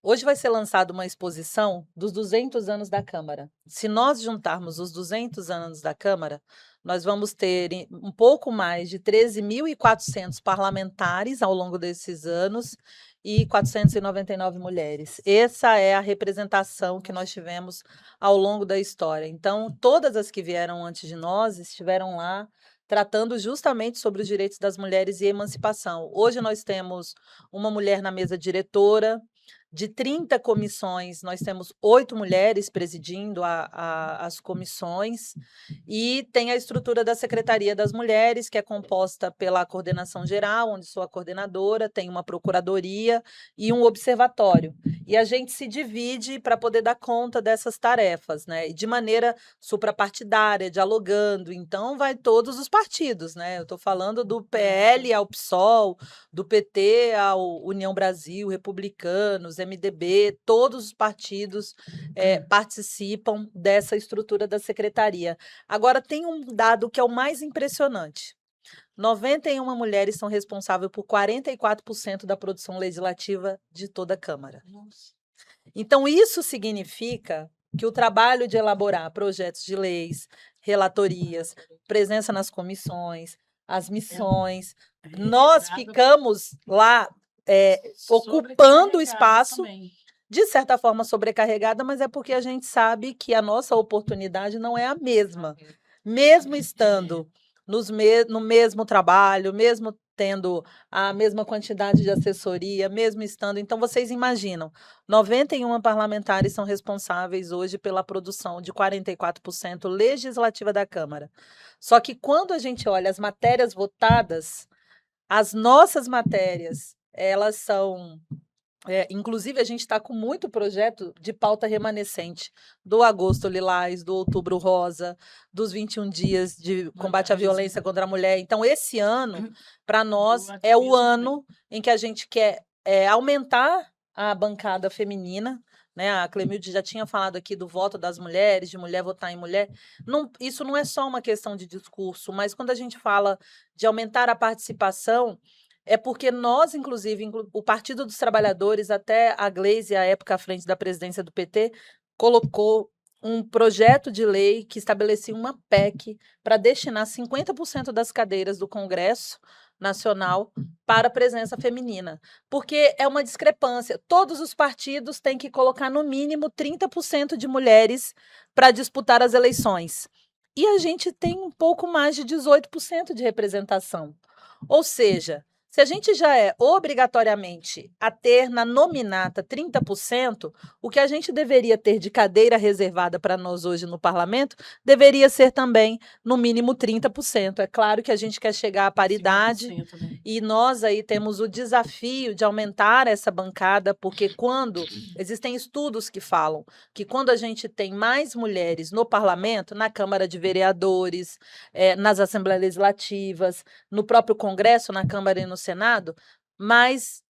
Hoje vai ser lançada uma exposição dos 200 anos da Câmara. Se nós juntarmos os 200 anos da Câmara, nós vamos ter um pouco mais de 13.400 parlamentares ao longo desses anos e 499 mulheres. Essa é a representação que nós tivemos ao longo da história. Então, todas as que vieram antes de nós estiveram lá tratando justamente sobre os direitos das mulheres e emancipação. Hoje nós temos uma mulher na mesa diretora. De 30 comissões, nós temos 8 mulheres presidindo as comissões, e tem a estrutura da Secretaria das Mulheres, que é composta pela coordenação geral, onde sou a coordenadora, tem uma procuradoria e um observatório. E a gente se divide para poder dar conta dessas tarefas, né? De maneira suprapartidária, dialogando. Então, vai todos os partidos, né? Eu estou falando do PL ao PSOL, do PT ao União Brasil, Republicanos, MDB, todos os partidos participam dessa estrutura da secretaria. Agora, tem um dado que é o mais impressionante. 91 mulheres são responsáveis por 44% da produção legislativa de toda a Câmara. Então, isso significa que o trabalho de elaborar projetos de leis, relatorias, presença nas comissões, as missões, nós ficamos lá ocupando o espaço, também. de certa forma sobrecarregada, mas é porque a gente sabe que a nossa oportunidade não é a mesma. Mesmo estando no mesmo trabalho, mesmo tendo a mesma quantidade de assessoria, mesmo estando. Então, vocês imaginam, 91 parlamentares são responsáveis hoje pela produção de 44% legislativa da Câmara. Só que quando a gente olha as matérias votadas, as nossas matérias, elas são inclusive, a gente está com muito projeto de pauta remanescente do Agosto Lilás, do Outubro Rosa, dos 21 dias de combate à violência contra a mulher. Então, esse ano, para nós, é o ano em que a gente quer aumentar a bancada feminina, né? A Clemilde já tinha falado aqui do voto das mulheres, de mulher votar em mulher. Isso não é só uma questão de discurso, mas quando a gente fala de aumentar a participação, é porque nós, inclusive, o Partido dos Trabalhadores, até a Gleisi, à época à frente da presidência do PT, colocou um projeto de lei que estabelecia uma PEC para destinar 50% das cadeiras do Congresso Nacional para a presença feminina, porque é uma discrepância. Todos os partidos têm que colocar no mínimo 30% de mulheres para disputar as eleições. E a gente tem um pouco mais de 18% de representação. Ou seja, se a gente já é obrigatoriamente a ter na nominata 30%, o que a gente deveria ter de cadeira reservada para nós hoje no parlamento deveria ser também, no mínimo, 30%. É claro que a gente quer chegar à paridade 50%, né? e nós aí temos o desafio de aumentar essa bancada, porque quando existem estudos que falam que quando a gente tem mais mulheres no parlamento, na Câmara de Vereadores, nas Assembleias Legislativas, no próprio Congresso, na Câmara e no Senado, mais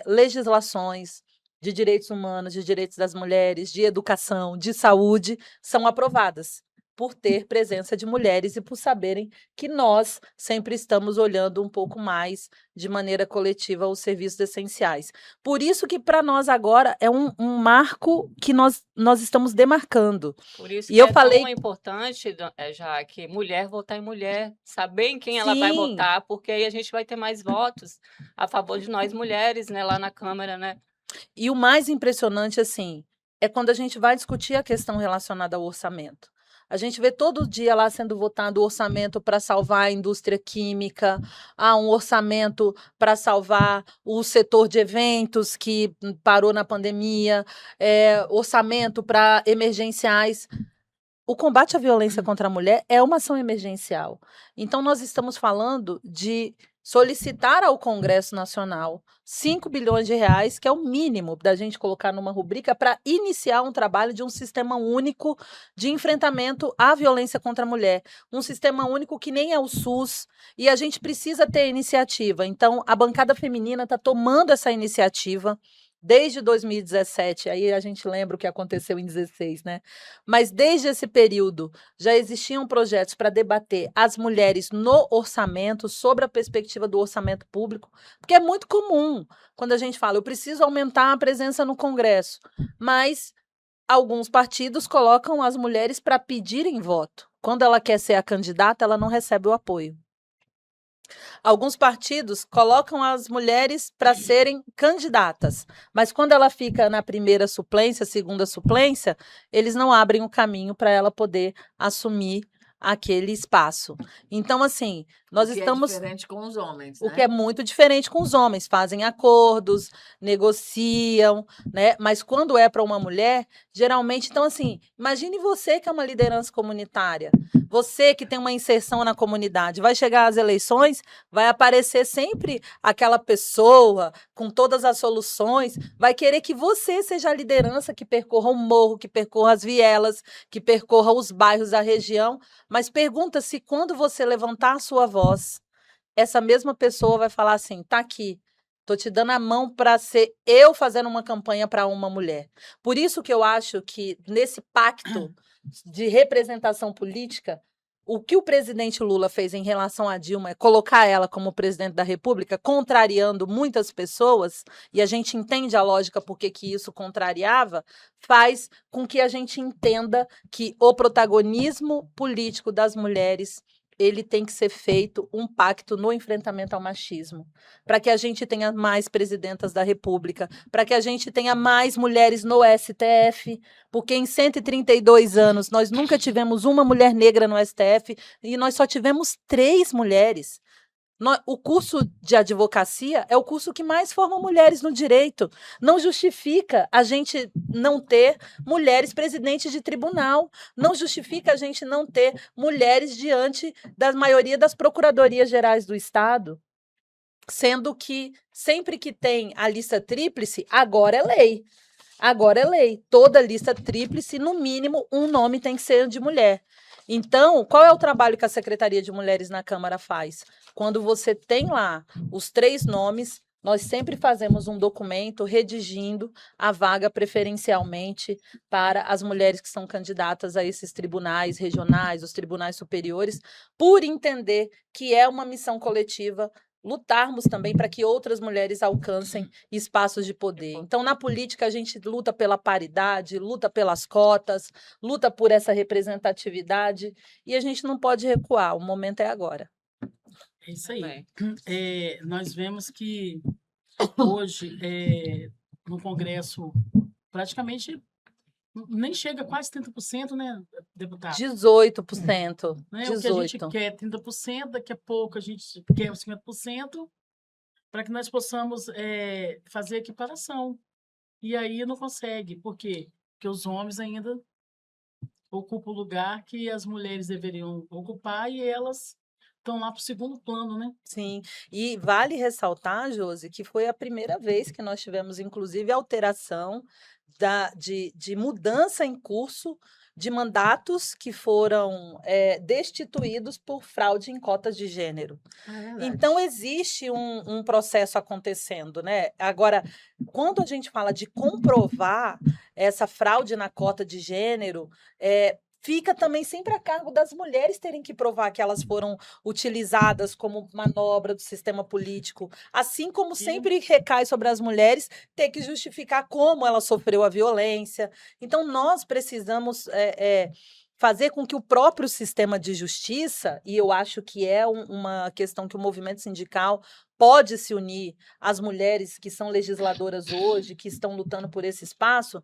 legislações de direitos humanos, de direitos das mulheres, de educação, de saúde, são aprovadas por ter presença de mulheres e por saberem que nós sempre estamos olhando um pouco mais de maneira coletiva os serviços essenciais. Por isso que para nós agora é um marco que nós estamos demarcando. Por isso E que eu é falei, tão importante, já que mulher votar em mulher, saber em quem ela vai sim, votar, porque aí a gente vai ter mais votos a favor de nós mulheres, né, lá na Câmara, né? e o mais impressionante, assim, é quando a gente vai discutir a questão relacionada ao orçamento. A gente vê todo dia lá sendo votado o orçamento para salvar a indústria química, um orçamento para salvar o setor de eventos que parou na pandemia, orçamento para emergenciais. O combate à violência contra a mulher é uma ação emergencial. Então, nós estamos falando de solicitar ao Congresso Nacional 5 bilhões de reais, que é o mínimo da gente colocar numa rubrica para iniciar um trabalho de um sistema único de enfrentamento à violência contra a mulher. Um sistema único que nem é o SUS, e a gente precisa ter iniciativa. Então, a bancada feminina está tomando essa iniciativa desde 2017, aí a gente lembra o que aconteceu em 2016, né? Mas desde esse período já existiam projetos para debater as mulheres no orçamento, sobre a perspectiva do orçamento público, porque é muito comum quando a gente fala, eu preciso aumentar a presença no Congresso, mas alguns partidos colocam as mulheres para pedirem voto. Quando ela quer ser a candidata, ela não recebe o apoio. Alguns partidos colocam as mulheres para serem candidatas, mas quando ela fica na primeira suplência, segunda suplência, eles não abrem o caminho para ela poder assumir aquele espaço. Então, assim, nós estamos... é diferente com os homens, O que é muito diferente com os homens, fazem acordos, negociam, né? Mas quando é para uma mulher, geralmente, então assim, imagine você que é uma liderança comunitária, você que tem uma inserção na comunidade, vai chegar às eleições, vai aparecer sempre aquela pessoa com todas as soluções, vai querer que você seja a liderança que percorra o morro, que percorra as vielas, que percorra os bairros da região, mas pergunta se quando você levantar a sua voz, essa mesma pessoa vai falar assim, tá aqui, tô te dando a mão para ser eu fazendo uma campanha para uma mulher. Por isso que eu acho que nesse pacto de representação política, o que o presidente Lula fez em relação a Dilma é colocar ela como presidente da República, contrariando muitas pessoas, e a gente entende a lógica porque que isso contrariava, faz com que a gente entenda que o protagonismo político das mulheres ele tem que ser feito um pacto no enfrentamento ao machismo, para que a gente tenha mais presidentas da República, para que a gente tenha mais mulheres no STF, porque em 132 anos nós nunca tivemos uma mulher negra no STF e nós só tivemos 3 mulheres. O curso de advocacia é o curso que mais forma mulheres no direito. Não justifica a gente não ter mulheres presidentes de tribunal. Não justifica a gente não ter mulheres diante da maioria das procuradorias gerais do Estado. Sendo que sempre que tem a lista tríplice, agora é lei. Agora é lei. Toda lista tríplice, no mínimo, um nome tem que ser de mulher. Então, qual é o trabalho que a Secretaria de Mulheres na Câmara faz? Quando você tem lá os 3 nomes, nós sempre fazemos um documento redigindo a vaga preferencialmente para as mulheres que são candidatas a esses tribunais regionais, os tribunais superiores, por entender que é uma missão coletiva lutarmos também para que outras mulheres alcancem espaços de poder. Então, na política, a gente luta pela paridade, luta pelas cotas, luta por essa representatividade e a gente não pode recuar, o momento é agora. É isso aí. Bem, Nós vemos que hoje, no Congresso, praticamente nem chega a quase 30%, né, deputado? 18%. Né? O que a gente 18%. quer é 30%, daqui a pouco a gente quer os 50%, para que nós possamos fazer a equiparação. E aí não consegue. Por quê? Porque os homens ainda ocupam o lugar que as mulheres deveriam ocupar e elas estão lá para o segundo plano, né? Sim, e vale ressaltar, Josi, que foi a primeira vez que nós tivemos, inclusive, alteração de mudança em curso de mandatos que foram destituídos por fraude em cotas de gênero. Então, existe um processo acontecendo, né? Agora, quando a gente fala de comprovar essa fraude na cota de gênero, fica também sempre a cargo das mulheres terem que provar que elas foram utilizadas como manobra do sistema político, assim como sempre recai sobre as mulheres ter que justificar como ela sofreu a violência. Então, nós precisamos fazer com que o próprio sistema de justiça, e eu acho que é uma questão que o movimento sindical pode se unir às mulheres que são legisladoras hoje, que estão lutando por esse espaço,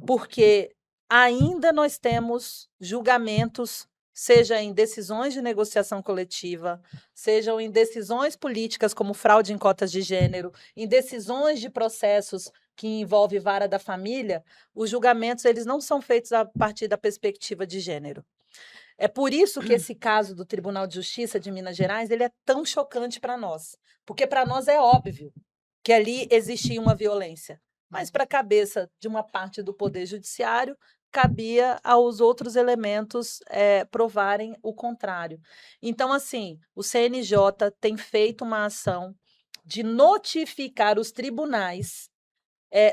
porque ainda nós temos julgamentos, seja em decisões de negociação coletiva, sejam em decisões políticas como fraude em cotas de gênero, em decisões de processos que envolvem vara da família, os julgamentos eles não são feitos a partir da perspectiva de gênero. É por isso que esse caso do Tribunal de Justiça de Minas Gerais ele é tão chocante para nós, porque para nós é óbvio que ali existia uma violência, mas para a cabeça de uma parte do Poder Judiciário, cabia aos outros elementos provarem o contrário. Então, assim, o CNJ tem feito uma ação de notificar os tribunais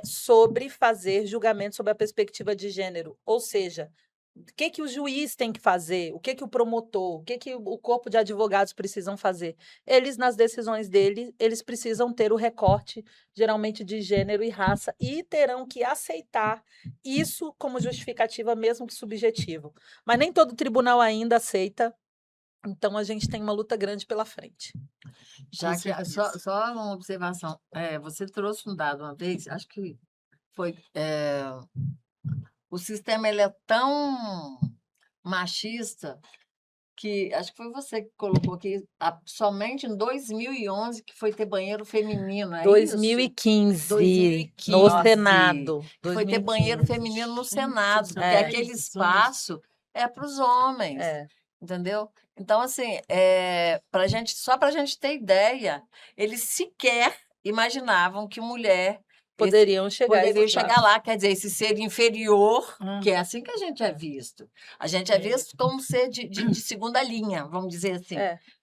sobre fazer julgamento sob a perspectiva de gênero, ou seja, o que o juiz tem que fazer, o que o promotor, o que o corpo de advogados precisam fazer. Eles, nas decisões deles, eles precisam ter o recorte, geralmente de gênero e raça, e terão que aceitar isso como justificativa, mesmo que subjetivo. Mas nem todo tribunal ainda aceita, então a gente tem uma luta grande pela frente. Já que só uma observação, você trouxe um dado uma vez, acho que foi o sistema ele é tão machista que acho que foi você que colocou aqui somente em 2011 que foi ter banheiro feminino, é 2015, isso? 2015, no Senado. que foi ter banheiro feminino no Senado, porque aquele espaço é para os homens, entendeu? Então, assim, só para a gente ter ideia, eles sequer imaginavam que mulher poderiam chegar lá, quer dizer, esse ser inferior, que é assim que a gente é visto. A gente é visto como ser de segunda linha, vamos dizer assim.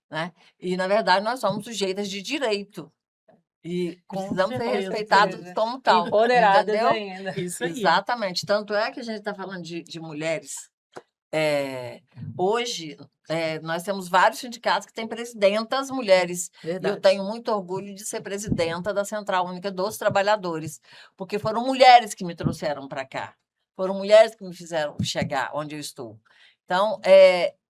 Né? E, na verdade, nós somos sujeitas de direito. E precisamos ser respeitados como tal. Empoderadas ainda. Isso aí. Exatamente. Tanto é que a gente está falando de mulheres. Hoje, nós temos vários sindicatos que têm presidentas mulheres. Verdade. Eu tenho muito orgulho de ser presidenta da Central Única dos Trabalhadores, porque foram mulheres que me trouxeram para cá. Foram mulheres que me fizeram chegar onde eu estou. Então,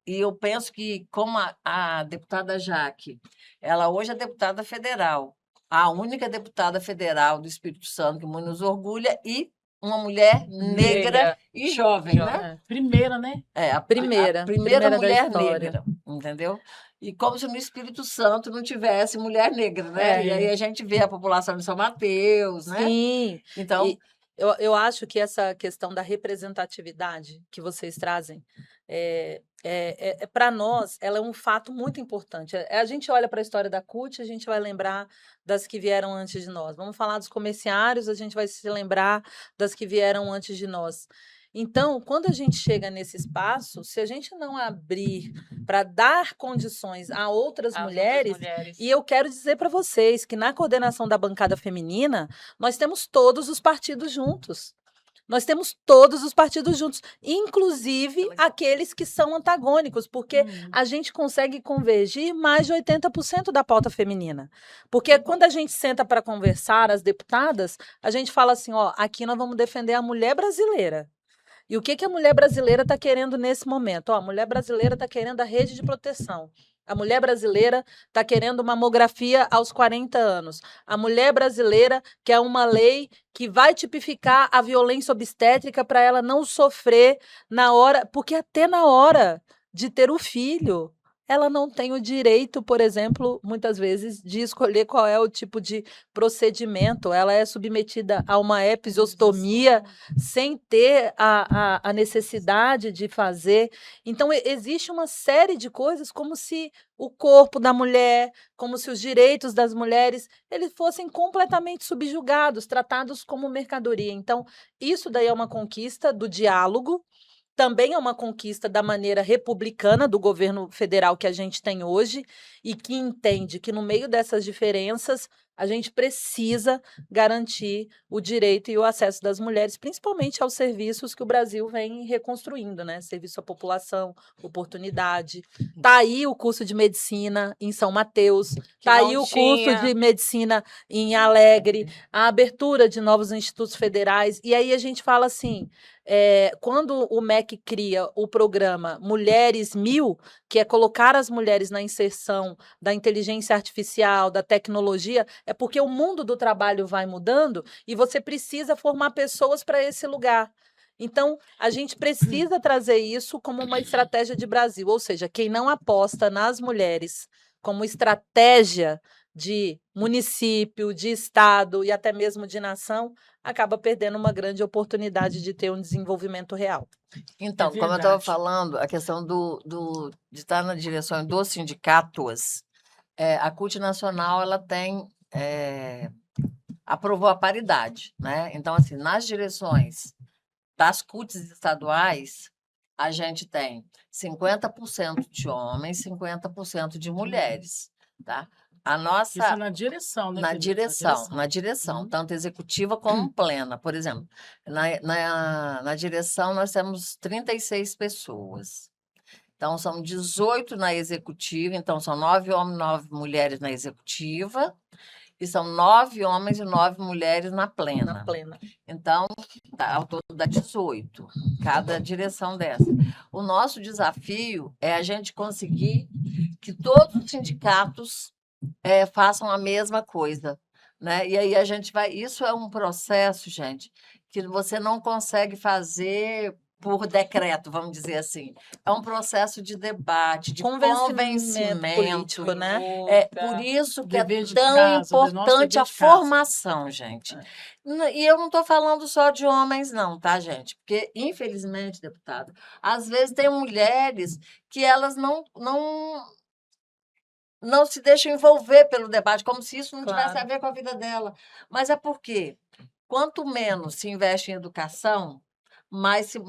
e eu penso que, como a deputada Jaque, ela hoje é deputada federal, a única deputada federal do Espírito Santo que muito nos orgulha, e uma mulher negra Negra. e jovem, né? Jovem. É. Primeira, né? A Primeira primeira da mulher história. negra, entendeu? E como se no Espírito Santo não tivesse mulher negra, né? E aí a gente vê a população de São Mateus, né? Sim, Então, e eu acho que essa questão da representatividade que vocês trazem, para nós, ela é um fato muito importante. A gente olha para a história da CUT, a gente vai lembrar das que vieram antes de nós. Vamos falar dos comerciários, a gente vai se lembrar das que vieram antes de nós. Então, quando a gente chega nesse espaço, se a gente não abrir para dar condições a outras As outras mulheres, mulheres. e eu quero dizer para vocês que na coordenação da bancada feminina, nós temos todos os partidos juntos. Nós temos todos os partidos juntos, inclusive aqueles que são antagônicos, porque a gente consegue convergir mais de 80% da pauta feminina. Porque quando a gente senta para conversar, as deputadas, a gente fala assim, ó, aqui nós vamos defender a mulher brasileira. E o que a mulher brasileira está querendo nesse momento? Ó, a mulher brasileira está querendo a rede de proteção. A mulher brasileira está querendo mamografia aos 40 anos. A mulher brasileira quer uma lei que vai tipificar a violência obstétrica para ela não sofrer na hora, porque até na hora de ter o filho, ela não tem o direito, por exemplo, muitas vezes, de escolher qual é o tipo de procedimento. Ela é submetida a uma episostomia sem ter a necessidade de fazer. Então, existe uma série de coisas como se o corpo da mulher, como se os direitos das mulheres, eles fossem completamente subjugados, tratados como mercadoria. Então, isso daí é uma conquista do diálogo, também é uma conquista da maneira republicana do governo federal que a gente tem hoje e que entende que, no meio dessas diferenças, a gente precisa garantir o direito e o acesso das mulheres, principalmente aos serviços que o Brasil vem reconstruindo, né? Serviço à população, oportunidade. Está aí o curso de medicina em São Mateus, está aí o curso de medicina em Alegre, a abertura de novos institutos federais. E aí a gente fala assim, quando o MEC cria o programa Mulheres 1000, que é colocar as mulheres na inserção da inteligência artificial, da tecnologia, é porque o mundo do trabalho vai mudando e você precisa formar pessoas para esse lugar. Então, a gente precisa trazer isso como uma estratégia de Brasil, ou seja, quem não aposta nas mulheres como estratégia de município, de estado e até mesmo de nação, acaba perdendo uma grande oportunidade de ter um desenvolvimento real. Então, como eu estava falando, a questão de estar na direção dos sindicatos, a CUT Nacional ela aprovou a paridade, né? Então, assim, nas direções das CUTs estaduais, a gente tem 50% de homens, 50% de mulheres, tá? A nossa... Isso é na direção, né? Na direção, tanto executiva como plena. Por exemplo, na direção nós temos 36 pessoas. Então, são 18 na executiva, então são 9 homens, 9 mulheres na executiva, e são 9 homens e 9 mulheres na plena. Na plena. Então, ao todo dá 18, cada direção dessa. O nosso desafio é a gente conseguir que todos os sindicatos façam a mesma coisa, né? E aí a gente vai... Isso é um processo, gente, que você não consegue fazer por decreto, vamos dizer assim. É um processo de debate, de convencimento político, né? Por isso que Dever é de tão casa, do nosso importante dever a de casa. formação, gente. E eu não estou falando só de homens, não, tá, gente? Porque, infelizmente, deputada, às vezes tem mulheres que elas não se deixam envolver pelo debate, como se isso não tivesse a ver com a vida dela. Mas é porque, quanto menos se investe em educação, mais se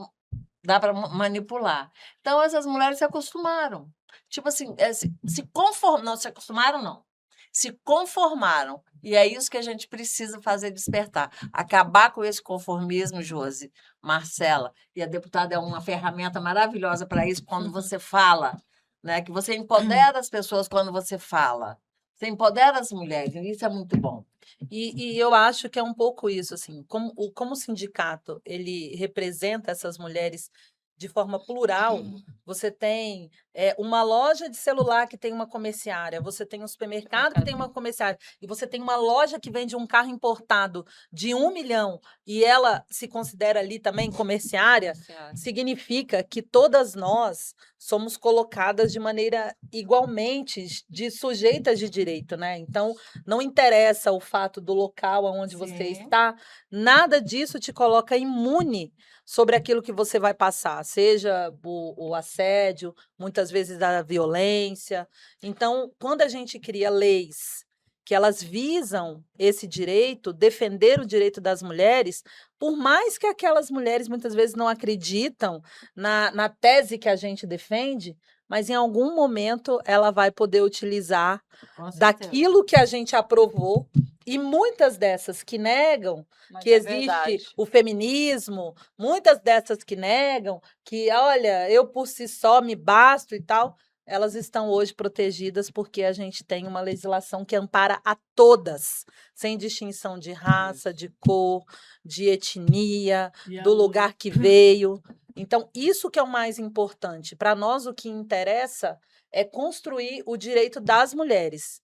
dá para manipular. Então, essas mulheres se acostumaram. Tipo assim, se conformaram. Não, se acostumaram, não. Se conformaram. E é isso que a gente precisa fazer despertar. Acabar com esse conformismo, Josi, Marcela. E a deputada é uma ferramenta maravilhosa para isso, quando você fala, né? Que você empodera as pessoas quando você fala. Você empodera as mulheres, e isso é muito bom. E eu acho que é um pouco isso, assim, como o sindicato ele representa essas mulheres de forma plural. Você tem uma loja de celular que tem uma comerciária, você tem um supermercado que tem uma comerciária, e você tem uma loja que vende um carro importado de 1 milhão e ela se considera ali também comerciária, significa que todas nós somos colocadas de maneira igualmente de sujeitas de direito, né? Então, não interessa o fato do local onde você Sim. está, nada disso te coloca imune sobre aquilo que você vai passar, seja o assédio, muitas vezes a violência. Então, quando a gente cria leis que elas visam esse direito, defender o direito das mulheres, por mais que aquelas mulheres muitas vezes não acreditam na tese que a gente defende, mas em algum momento ela vai poder utilizar Com certeza. daquilo que a gente aprovou, e muitas dessas que negam Mas que é existe verdade. o feminismo, muitas dessas que negam que, olha, eu por si só me basto e tal, elas estão hoje protegidas porque a gente tem uma legislação que ampara a todas, sem distinção de raça, de cor, de etnia, E a do luta. lugar que veio. Então, isso que é o mais importante. Para nós, o que interessa é construir o direito das mulheres,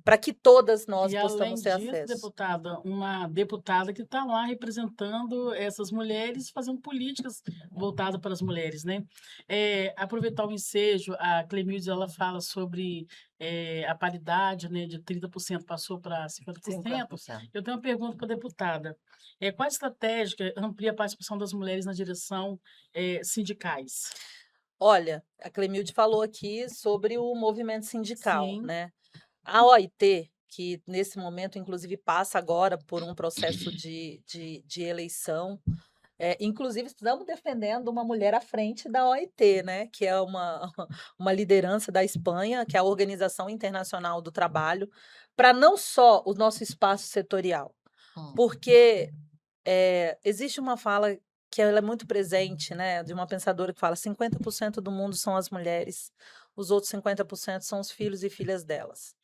para que todas nós E além possamos ter disso, acesso. deputada, uma deputada que está lá representando essas mulheres, fazendo políticas voltadas para as mulheres, né? Aproveitar o ensejo, a Clemilde, ela fala sobre a paridade, né, de 30% passou para 50%. 50%. Eu tenho uma pergunta para a deputada. Qual a estratégia que amplia a participação das mulheres na direção sindicais? Olha, a Clemilde falou aqui sobre o movimento sindical, Sim. né? A OIT, que nesse momento, inclusive, passa agora por um processo de eleição, inclusive estamos defendendo uma mulher à frente da OIT, né? Que é uma liderança da Espanha, que é a Organização Internacional do Trabalho, para não só o nosso espaço setorial, porque existe uma fala que ela é muito presente, né, de uma pensadora que fala 50% do mundo são as mulheres, os outros 50% são os filhos e filhas delas.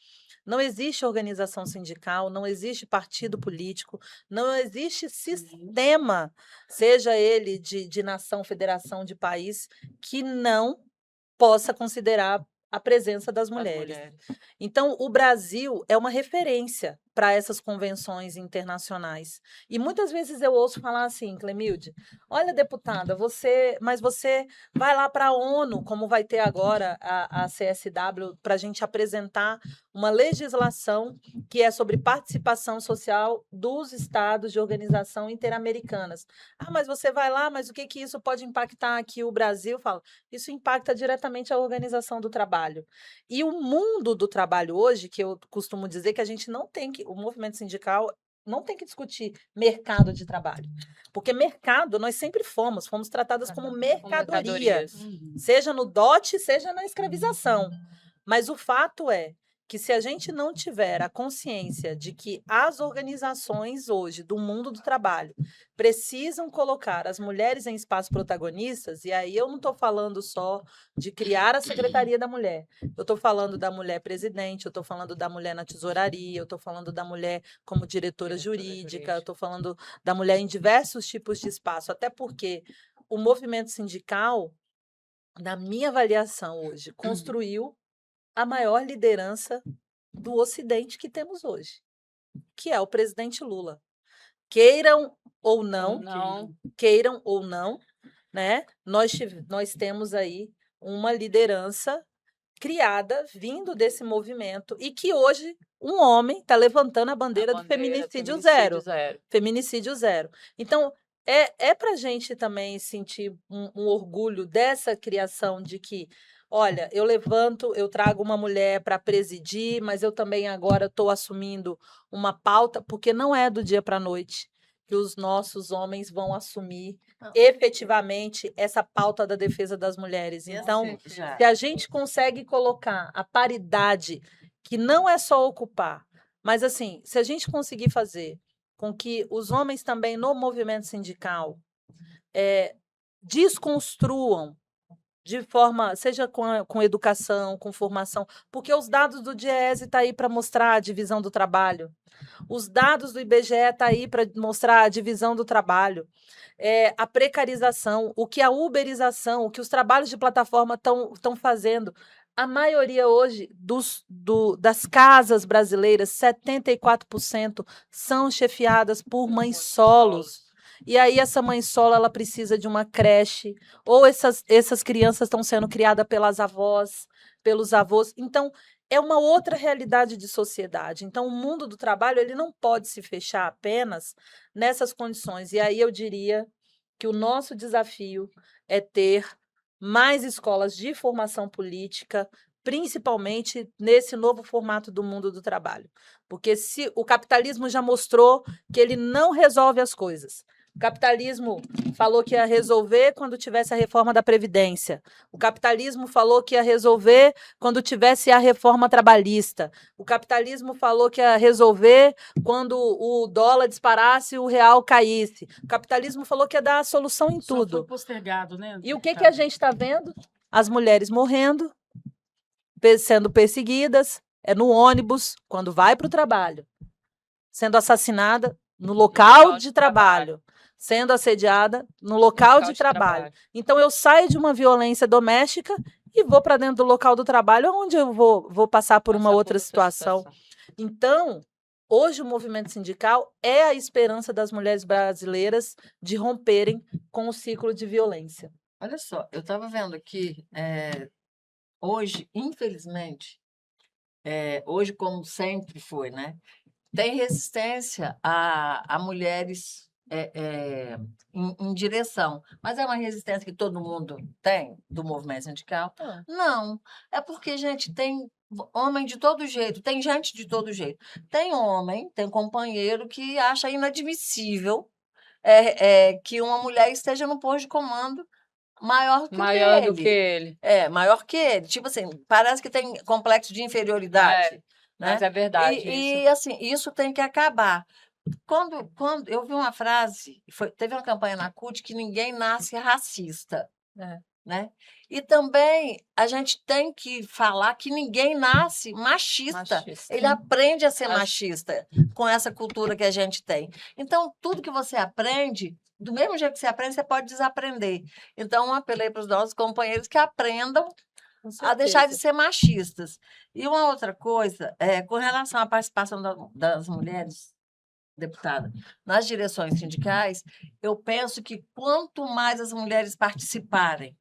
Não existe organização sindical, não existe partido político, não existe sistema, seja ele de nação, federação, de país, que não possa considerar a presença das mulheres. Então, o Brasil é uma referência para essas convenções internacionais. E muitas vezes eu ouço falar assim, Clemilde, olha, deputada, mas você vai lá para a ONU, como vai ter agora a CSW, para a gente apresentar uma legislação que é sobre participação social dos estados de organização interamericanas. Ah, mas você vai lá, mas o que isso pode impactar aqui o Brasil? Falo, isso impacta diretamente a organização do trabalho. E o mundo do trabalho hoje, que eu costumo dizer que a gente não tem que, o movimento sindical não tem que discutir mercado de trabalho, porque mercado nós sempre fomos tratadas como mercadoria, seja no dote, seja na escravização. Mas o fato é que se a gente não tiver a consciência de que as organizações hoje do mundo do trabalho precisam colocar as mulheres em espaços protagonistas, e aí eu não estou falando só de criar a Secretaria da Mulher, eu estou falando da mulher presidente, eu estou falando da mulher na tesouraria, eu estou falando da mulher como diretora jurídica, eu estou falando da mulher em diversos tipos de espaço, até porque o movimento sindical, na minha avaliação hoje, construiu a maior liderança do Ocidente que temos hoje, que é o presidente Lula. Queiram ou não, né? Nós temos aí uma liderança criada, vindo desse movimento, e que hoje um homem está levantando a bandeira do feminicídio zero. Feminicídio zero. Então, é para a gente também sentir um orgulho dessa criação de que, olha, eu trago uma mulher para presidir, mas eu também agora estou assumindo uma pauta, porque não é do dia para a noite que os nossos homens vão assumir efetivamente essa pauta da defesa das mulheres. Então, se a gente consegue colocar a paridade, que não é só ocupar, mas assim, se a gente conseguir fazer com que os homens também no movimento sindical desconstruam de forma, seja com educação, com formação, porque os dados do DIEESE estão aí para mostrar a divisão do trabalho. Os dados do IBGE estão aí para mostrar a divisão do trabalho. A precarização, o que a uberização, o que os trabalhos de plataforma estão fazendo. A maioria hoje das casas brasileiras, 74%, são chefiadas por mães solos. E aí essa mãe solo, ela precisa de uma creche, ou essas crianças estão sendo criadas pelas avós, pelos avós. Então, é uma outra realidade de sociedade. Então, o mundo do trabalho, ele não pode se fechar apenas nessas condições. E aí eu diria que o nosso desafio é ter mais escolas de formação política, principalmente nesse novo formato do mundo do trabalho. Porque se o capitalismo já mostrou que ele não resolve as coisas. O capitalismo falou que ia resolver quando tivesse a reforma da Previdência. O capitalismo falou que ia resolver quando tivesse a reforma trabalhista. O capitalismo falou que ia resolver quando o dólar disparasse e o real caísse. O capitalismo falou que ia dar a solução em Só tudo. foi postergado, né? E o que a gente está vendo? As mulheres morrendo, sendo perseguidas, no ônibus, quando vai para o trabalho, sendo assassinada no local de trabalho, sendo assediada no local de trabalho. Então, eu saio de uma violência doméstica e vou para dentro do local do trabalho, onde eu vou passar por uma outra situação. Então, hoje o movimento sindical é a esperança das mulheres brasileiras de romperem com o ciclo de violência. Olha só, eu estava vendo aqui, hoje, infelizmente, hoje como sempre foi, né? Tem resistência a mulheres em direção, mas é uma resistência que todo mundo tem do movimento sindical? Não, é porque, gente, tem homem de todo jeito, tem gente de todo jeito. Tem homem, tem companheiro que acha inadmissível que uma mulher esteja no posto de comando maior do que ele. Maior que ele. Tipo assim, parece que tem complexo de inferioridade. Né? Mas é verdade isso. E assim, isso tem que acabar. Quando eu vi uma frase, teve uma campanha na CUT que ninguém nasce racista. Né? E também a gente tem que falar que ninguém nasce machista. Ele aprende a ser machista com essa cultura que a gente tem. Então, tudo que você aprende, do mesmo jeito que você aprende, você pode desaprender. Então, eu apelei para os nossos companheiros que aprendam a deixar de ser machistas. E uma outra coisa, com relação à participação das mulheres, deputada, nas direções sindicais, eu penso que quanto mais as mulheres participarem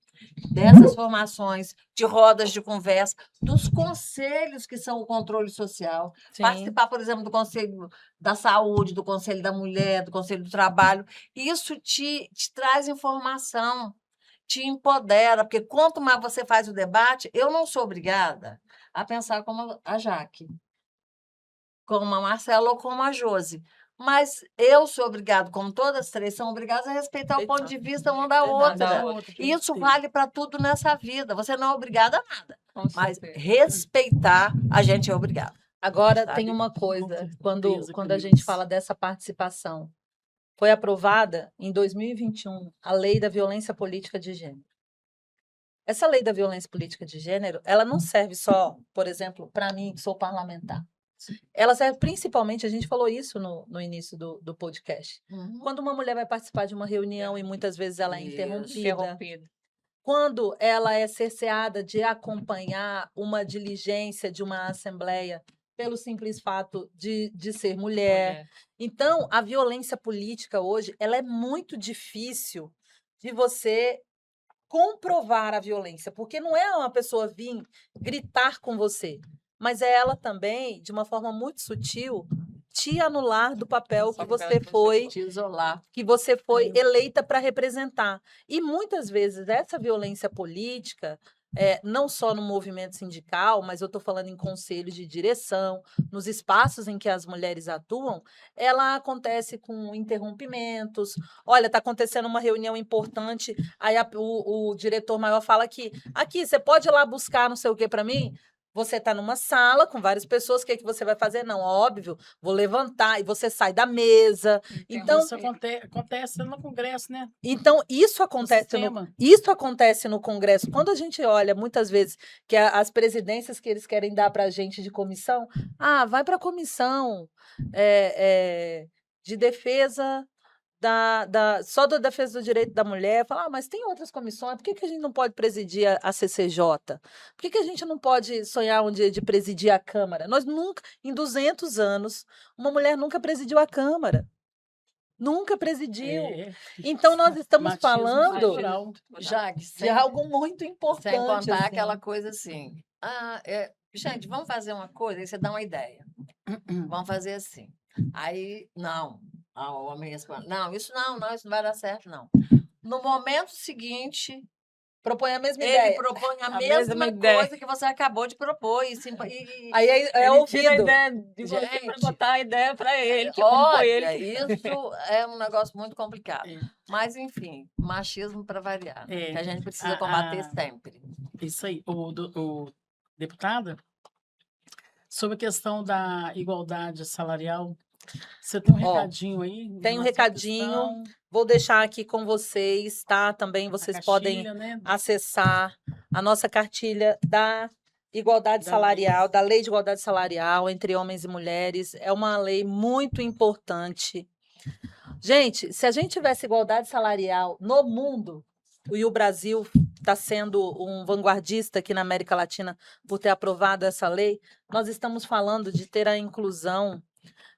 dessas formações, de rodas de conversa, dos conselhos que são o controle social, participar, por exemplo, do Conselho da Saúde, do Conselho da Mulher, do Conselho do Trabalho, isso te traz informação, te empodera, porque quanto mais você faz o debate, eu não sou obrigada a pensar como a Jaque, como a Marcela ou como a Josi. Mas eu sou obrigada, como todas três são obrigadas, a respeitar o ponto de vista uma da outra. E isso vale para tudo nessa vida. Você não é obrigada a nada. Mas respeitar, a gente é obrigada. Agora, tem uma coisa, quando a gente fala dessa participação. Foi aprovada, em 2021, a Lei da Violência Política de Gênero. Essa Lei da Violência Política de Gênero, ela não serve só, por exemplo, para mim, que sou parlamentar. Ela serve principalmente, a gente falou isso no início do podcast, quando uma mulher vai participar de uma reunião e muitas vezes ela é interrompida, quando ela é cerceada de acompanhar uma diligência de uma assembleia pelo simples fato de ser mulher. Então, a violência política hoje, ela é muito difícil de você comprovar a violência, porque não é uma pessoa vir gritar com você, mas é ela também, de uma forma muito sutil, te anular do papel que você foi, te isolar, que você foi eleita para representar. E muitas vezes essa violência política, não só no movimento sindical, mas eu estou falando em conselhos de direção, nos espaços em que as mulheres atuam, ela acontece com interrompimentos. Olha, está acontecendo uma reunião importante, aí o diretor maior fala que aqui, você pode ir lá buscar não sei o que para mim? Você está numa sala com várias pessoas, o que é que você vai fazer? Não, óbvio, vou levantar e você sai da mesa. Então, Isso acontece no Congresso, né? então isso No acontece sistema. isso acontece no Congresso. Quando a gente olha, muitas vezes, que as presidências que eles querem dar para a gente de comissão, vai para a comissão de defesa só da defesa do direito da mulher, falar, mas tem outras comissões, por que que a gente não pode presidir a CCJ? Por que que a gente não pode sonhar um dia de presidir a Câmara? Nós nunca, em 200 anos, uma mulher nunca presidiu a Câmara. Nunca presidiu. É, Então, nós estamos machismo falando estrutural. Jaque, de algo muito importante. sem contar assim. aquela coisa assim. Gente, vamos fazer uma coisa, aí você dá uma ideia. Vamos fazer assim. Aí, não. O homem responde, não, isso não vai dar certo, não. No momento seguinte, Propõe a mesma ele ideia. propõe a mesma mesma ideia. coisa que você acabou de propor. Aí é Ele tira a ouvido. ideia de você para Gente, botar a ideia para ele, que não foi ele olha, que... isso é um negócio muito complicado. É. Mas, enfim, machismo para variar, né? É. Que a gente precisa combater sempre. Isso aí. O deputada, sobre a questão da igualdade salarial, você tem um recadinho aí? Tem um nessa recadinho. questão? Vou deixar aqui com vocês, tá? Também A vocês cartilha, podem né? acessar a nossa cartilha da igualdade Da salarial, da Lei de Igualdade Salarial entre homens e mulheres. É uma lei muito importante. Gente, se a gente tivesse igualdade salarial no mundo, e o Brasil está sendo um vanguardista aqui na América Latina por ter aprovado essa lei, nós estamos falando de ter a inclusão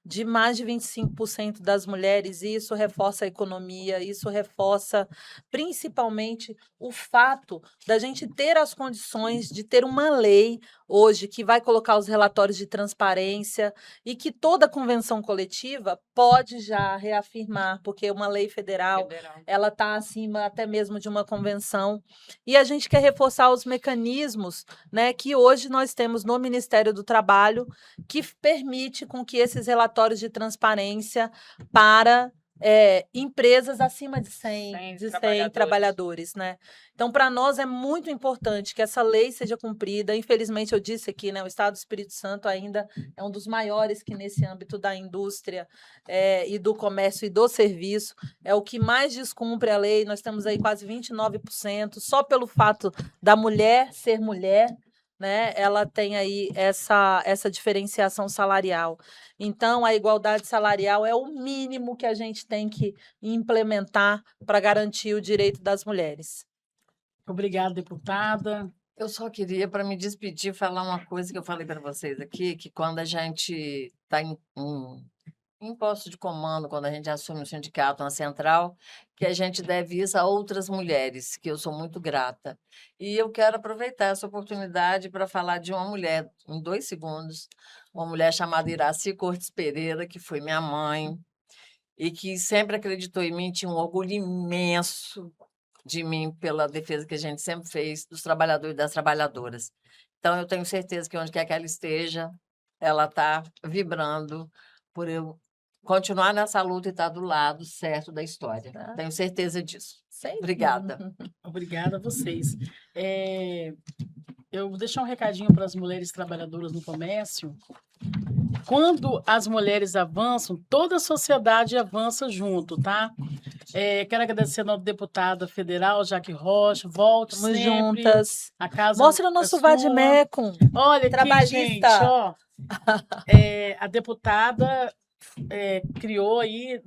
de mais de 25% das mulheres, e isso reforça a economia, isso reforça principalmente o fato da gente ter as condições de ter uma lei hoje que vai colocar os relatórios de transparência e que toda convenção coletiva pode já reafirmar, porque uma lei federal ela está acima até mesmo de uma convenção, e a gente quer reforçar os mecanismos, né, que hoje nós temos no Ministério do Trabalho, que permite com que esses relatórios de transparência para empresas acima de 100 trabalhadores, né? Então, para nós é muito importante que essa lei seja cumprida. Infelizmente, eu disse aqui, né, o Estado do Espírito Santo ainda é um dos maiores que nesse âmbito da indústria e do comércio e do serviço é o que mais descumpre a lei. Nós temos aí quase 29%, só pelo fato da mulher ser mulher, né? Ela tem aí essa diferenciação salarial. Então, a igualdade salarial é o mínimo que a gente tem que implementar para garantir o direito das mulheres. Obrigada, deputada. Eu só queria, para me despedir, falar uma coisa que eu falei para vocês aqui, que quando a gente está em posto de comando, quando a gente assume um sindicato, uma central, que a gente deve isso a outras mulheres, que eu sou muito grata. E eu quero aproveitar essa oportunidade para falar de uma mulher, em 2 segundos, uma mulher chamada Iraci Cortes Pereira, que foi minha mãe, e que sempre acreditou em mim, tinha um orgulho imenso de mim pela defesa que a gente sempre fez dos trabalhadores e das trabalhadoras. Então, eu tenho certeza que onde quer que ela esteja, ela está vibrando por eu continuar nessa luta e estar do lado certo da história. Tenho certeza disso. Sempre. Obrigada. Obrigada a vocês. Eu vou deixar um recadinho para as mulheres trabalhadoras no comércio. Quando as mulheres avançam, toda a sociedade avança junto, tá? Quero agradecer a nossa deputada federal, Jaque Rocha. Volte Estamos sempre. juntas. A casa Mostra o nosso é sua. vademecum. Olha aqui, gente, ó. A deputada criou aí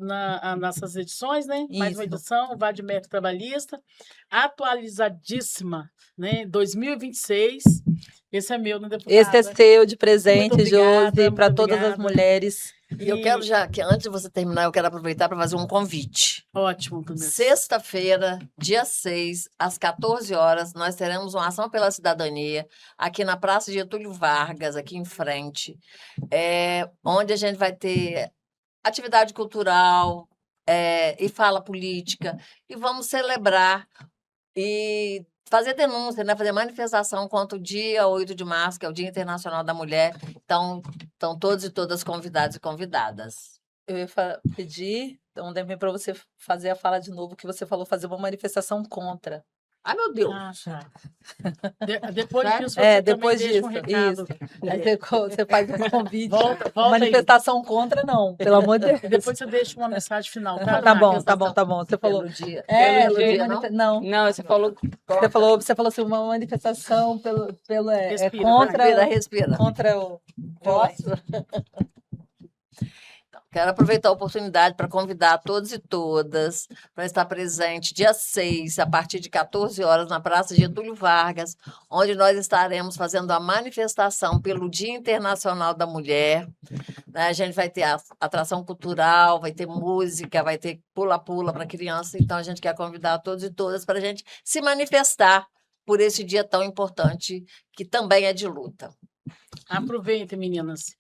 nessas edições, né? Mais uma Isso. edição, o Vademecum Trabalhista, atualizadíssima, né? 2026. Esse é meu, né, deputada? Esse é seu de presente, Muito obrigada, Josi, para muito todas as obrigada. mulheres. E eu quero já, que antes de você terminar, eu quero aproveitar para fazer um convite. Ótimo, Clemente. Sexta-feira, dia 6, às 14 horas, nós teremos uma ação pela cidadania aqui na Praça Getúlio Vargas, aqui em frente, onde a gente vai ter atividade cultural e fala política, e vamos celebrar e fazer denúncia, né? Fazer manifestação contra o dia 8 de março, que é o Dia Internacional da Mulher. Então, estão todos e todas convidados e convidadas. Eu ia pedir um tempo para você fazer a fala de novo, que você falou fazer uma manifestação contra. Ai, meu Deus. Ah, tá. Depois Certo? disso, você Depois também deixa disso, um recado. Aí você faz um convite. Volta aí. Manifestação contra, não, pelo amor de E Deus. depois você deixa uma mensagem final, tá? Tá bom, Jaque? tá bom, tá bom. Você falou. Pelo dia. Pelo Pelo dia, dia, não? não. Não, você falou Você falou assim, uma manifestação Respira, contra, Respira. contra o Posso? Quero aproveitar a oportunidade para convidar todos e todas para estar presente dia 6, a partir de 14 horas, na Praça Getúlio Vargas, onde nós estaremos fazendo a manifestação pelo Dia Internacional da Mulher. Né? A gente vai ter atração cultural, vai ter música, vai ter pula-pula para criança. Então, a gente quer convidar todos e todas para a gente se manifestar por esse dia tão importante, que também é de luta. Aproveitem, meninas.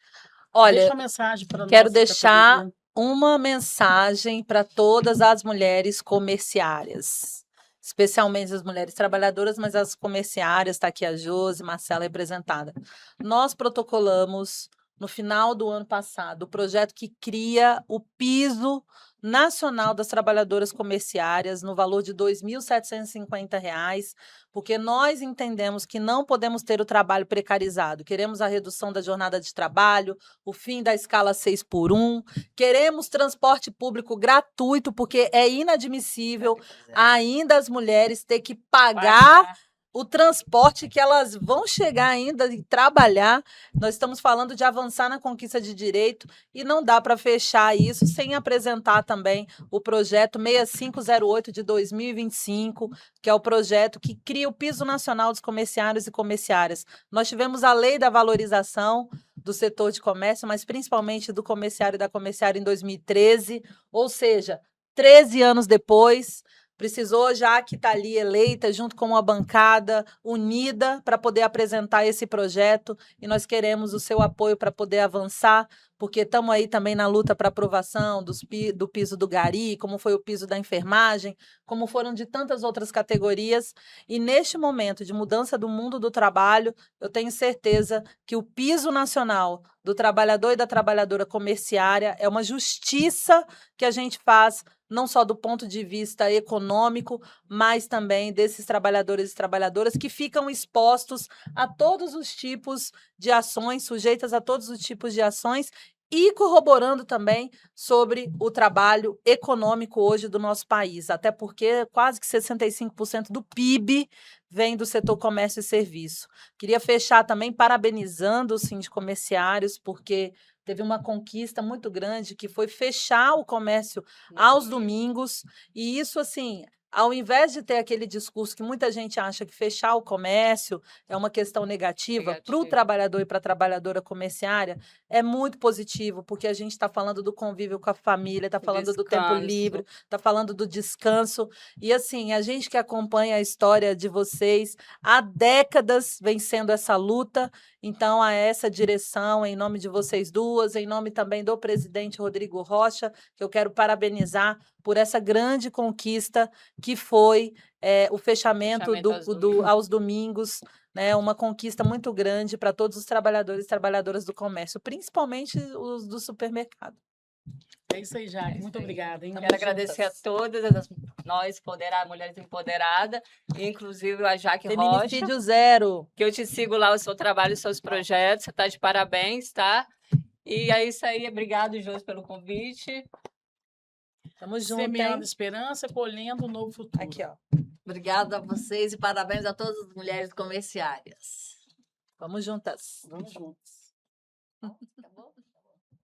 Olha, Deixa uma mensagem para quero deixar uma mensagem para todas as mulheres comerciárias, especialmente as mulheres trabalhadoras, mas as comerciárias, está aqui a Josi, Marcela representada. Nós protocolamos, no final do ano passado, o projeto que cria o piso nacional das trabalhadoras comerciárias no valor de R$ 2.750, porque nós entendemos que não podemos ter o trabalho precarizado. Queremos a redução da jornada de trabalho, o fim da escala 6x1, queremos transporte público gratuito, porque é inadmissível ainda as mulheres ter que pagar o transporte que elas vão chegar ainda e trabalhar. Nós estamos falando de avançar na conquista de direito e não dá para fechar isso sem apresentar também o projeto 6508 de 2025, que é o projeto que cria o Piso Nacional dos Comerciários e Comerciárias. Nós tivemos a Lei da Valorização do setor de comércio, mas principalmente do comerciário e da comerciária em 2013, ou seja, 13 anos depois, precisou, já que está ali eleita, junto com uma bancada unida, para poder apresentar esse projeto, e nós queremos o seu apoio para poder avançar, porque estamos aí também na luta para aprovação do piso do gari, como foi o piso da enfermagem, como foram de tantas outras categorias, e neste momento de mudança do mundo do trabalho, eu tenho certeza que o piso nacional do trabalhador e da trabalhadora comerciária é uma justiça que a gente faz, não só do ponto de vista econômico, mas também desses trabalhadores e trabalhadoras que ficam expostos a todos os tipos de ações, sujeitas a todos os tipos de ações, e corroborando também sobre o trabalho econômico hoje do nosso país, até porque quase que 65% do PIB vem do setor comércio e serviço. Queria fechar também parabenizando os sindicomerciários, porque teve uma conquista muito grande, que foi fechar o comércio aos domingos, e isso, assim, ao invés de ter aquele discurso que muita gente acha que fechar o comércio é uma questão negativa para o trabalhador e para a trabalhadora comerciária, é muito positivo, porque a gente está falando do convívio com a família, está falando do tempo livre, está falando do descanso, e assim, a gente que acompanha a história de vocês há décadas vencendo essa luta, então a essa direção, em nome de vocês duas, em nome também do presidente Rodrigo Rocha, que eu quero parabenizar por essa grande conquista que foi o fechamento aos domingos, né, uma conquista muito grande para todos os trabalhadores e trabalhadoras do comércio, principalmente os do supermercado. É isso aí, Jaque. Muito obrigada. Hein? Quero agradecer a todas nós, mulheres empoderadas, inclusive a Jaque Rocha. Feminicídio zero. Que eu te sigo lá, o seu trabalho, os seus projetos. Você está de parabéns, tá? E é isso aí. Obrigado, Josi, pelo convite. Tamo junto, Semeando esperança, colhendo um novo futuro. Aqui, ó. Obrigada a vocês e parabéns a todas as mulheres comerciárias. Vamos juntas. Vamos juntos.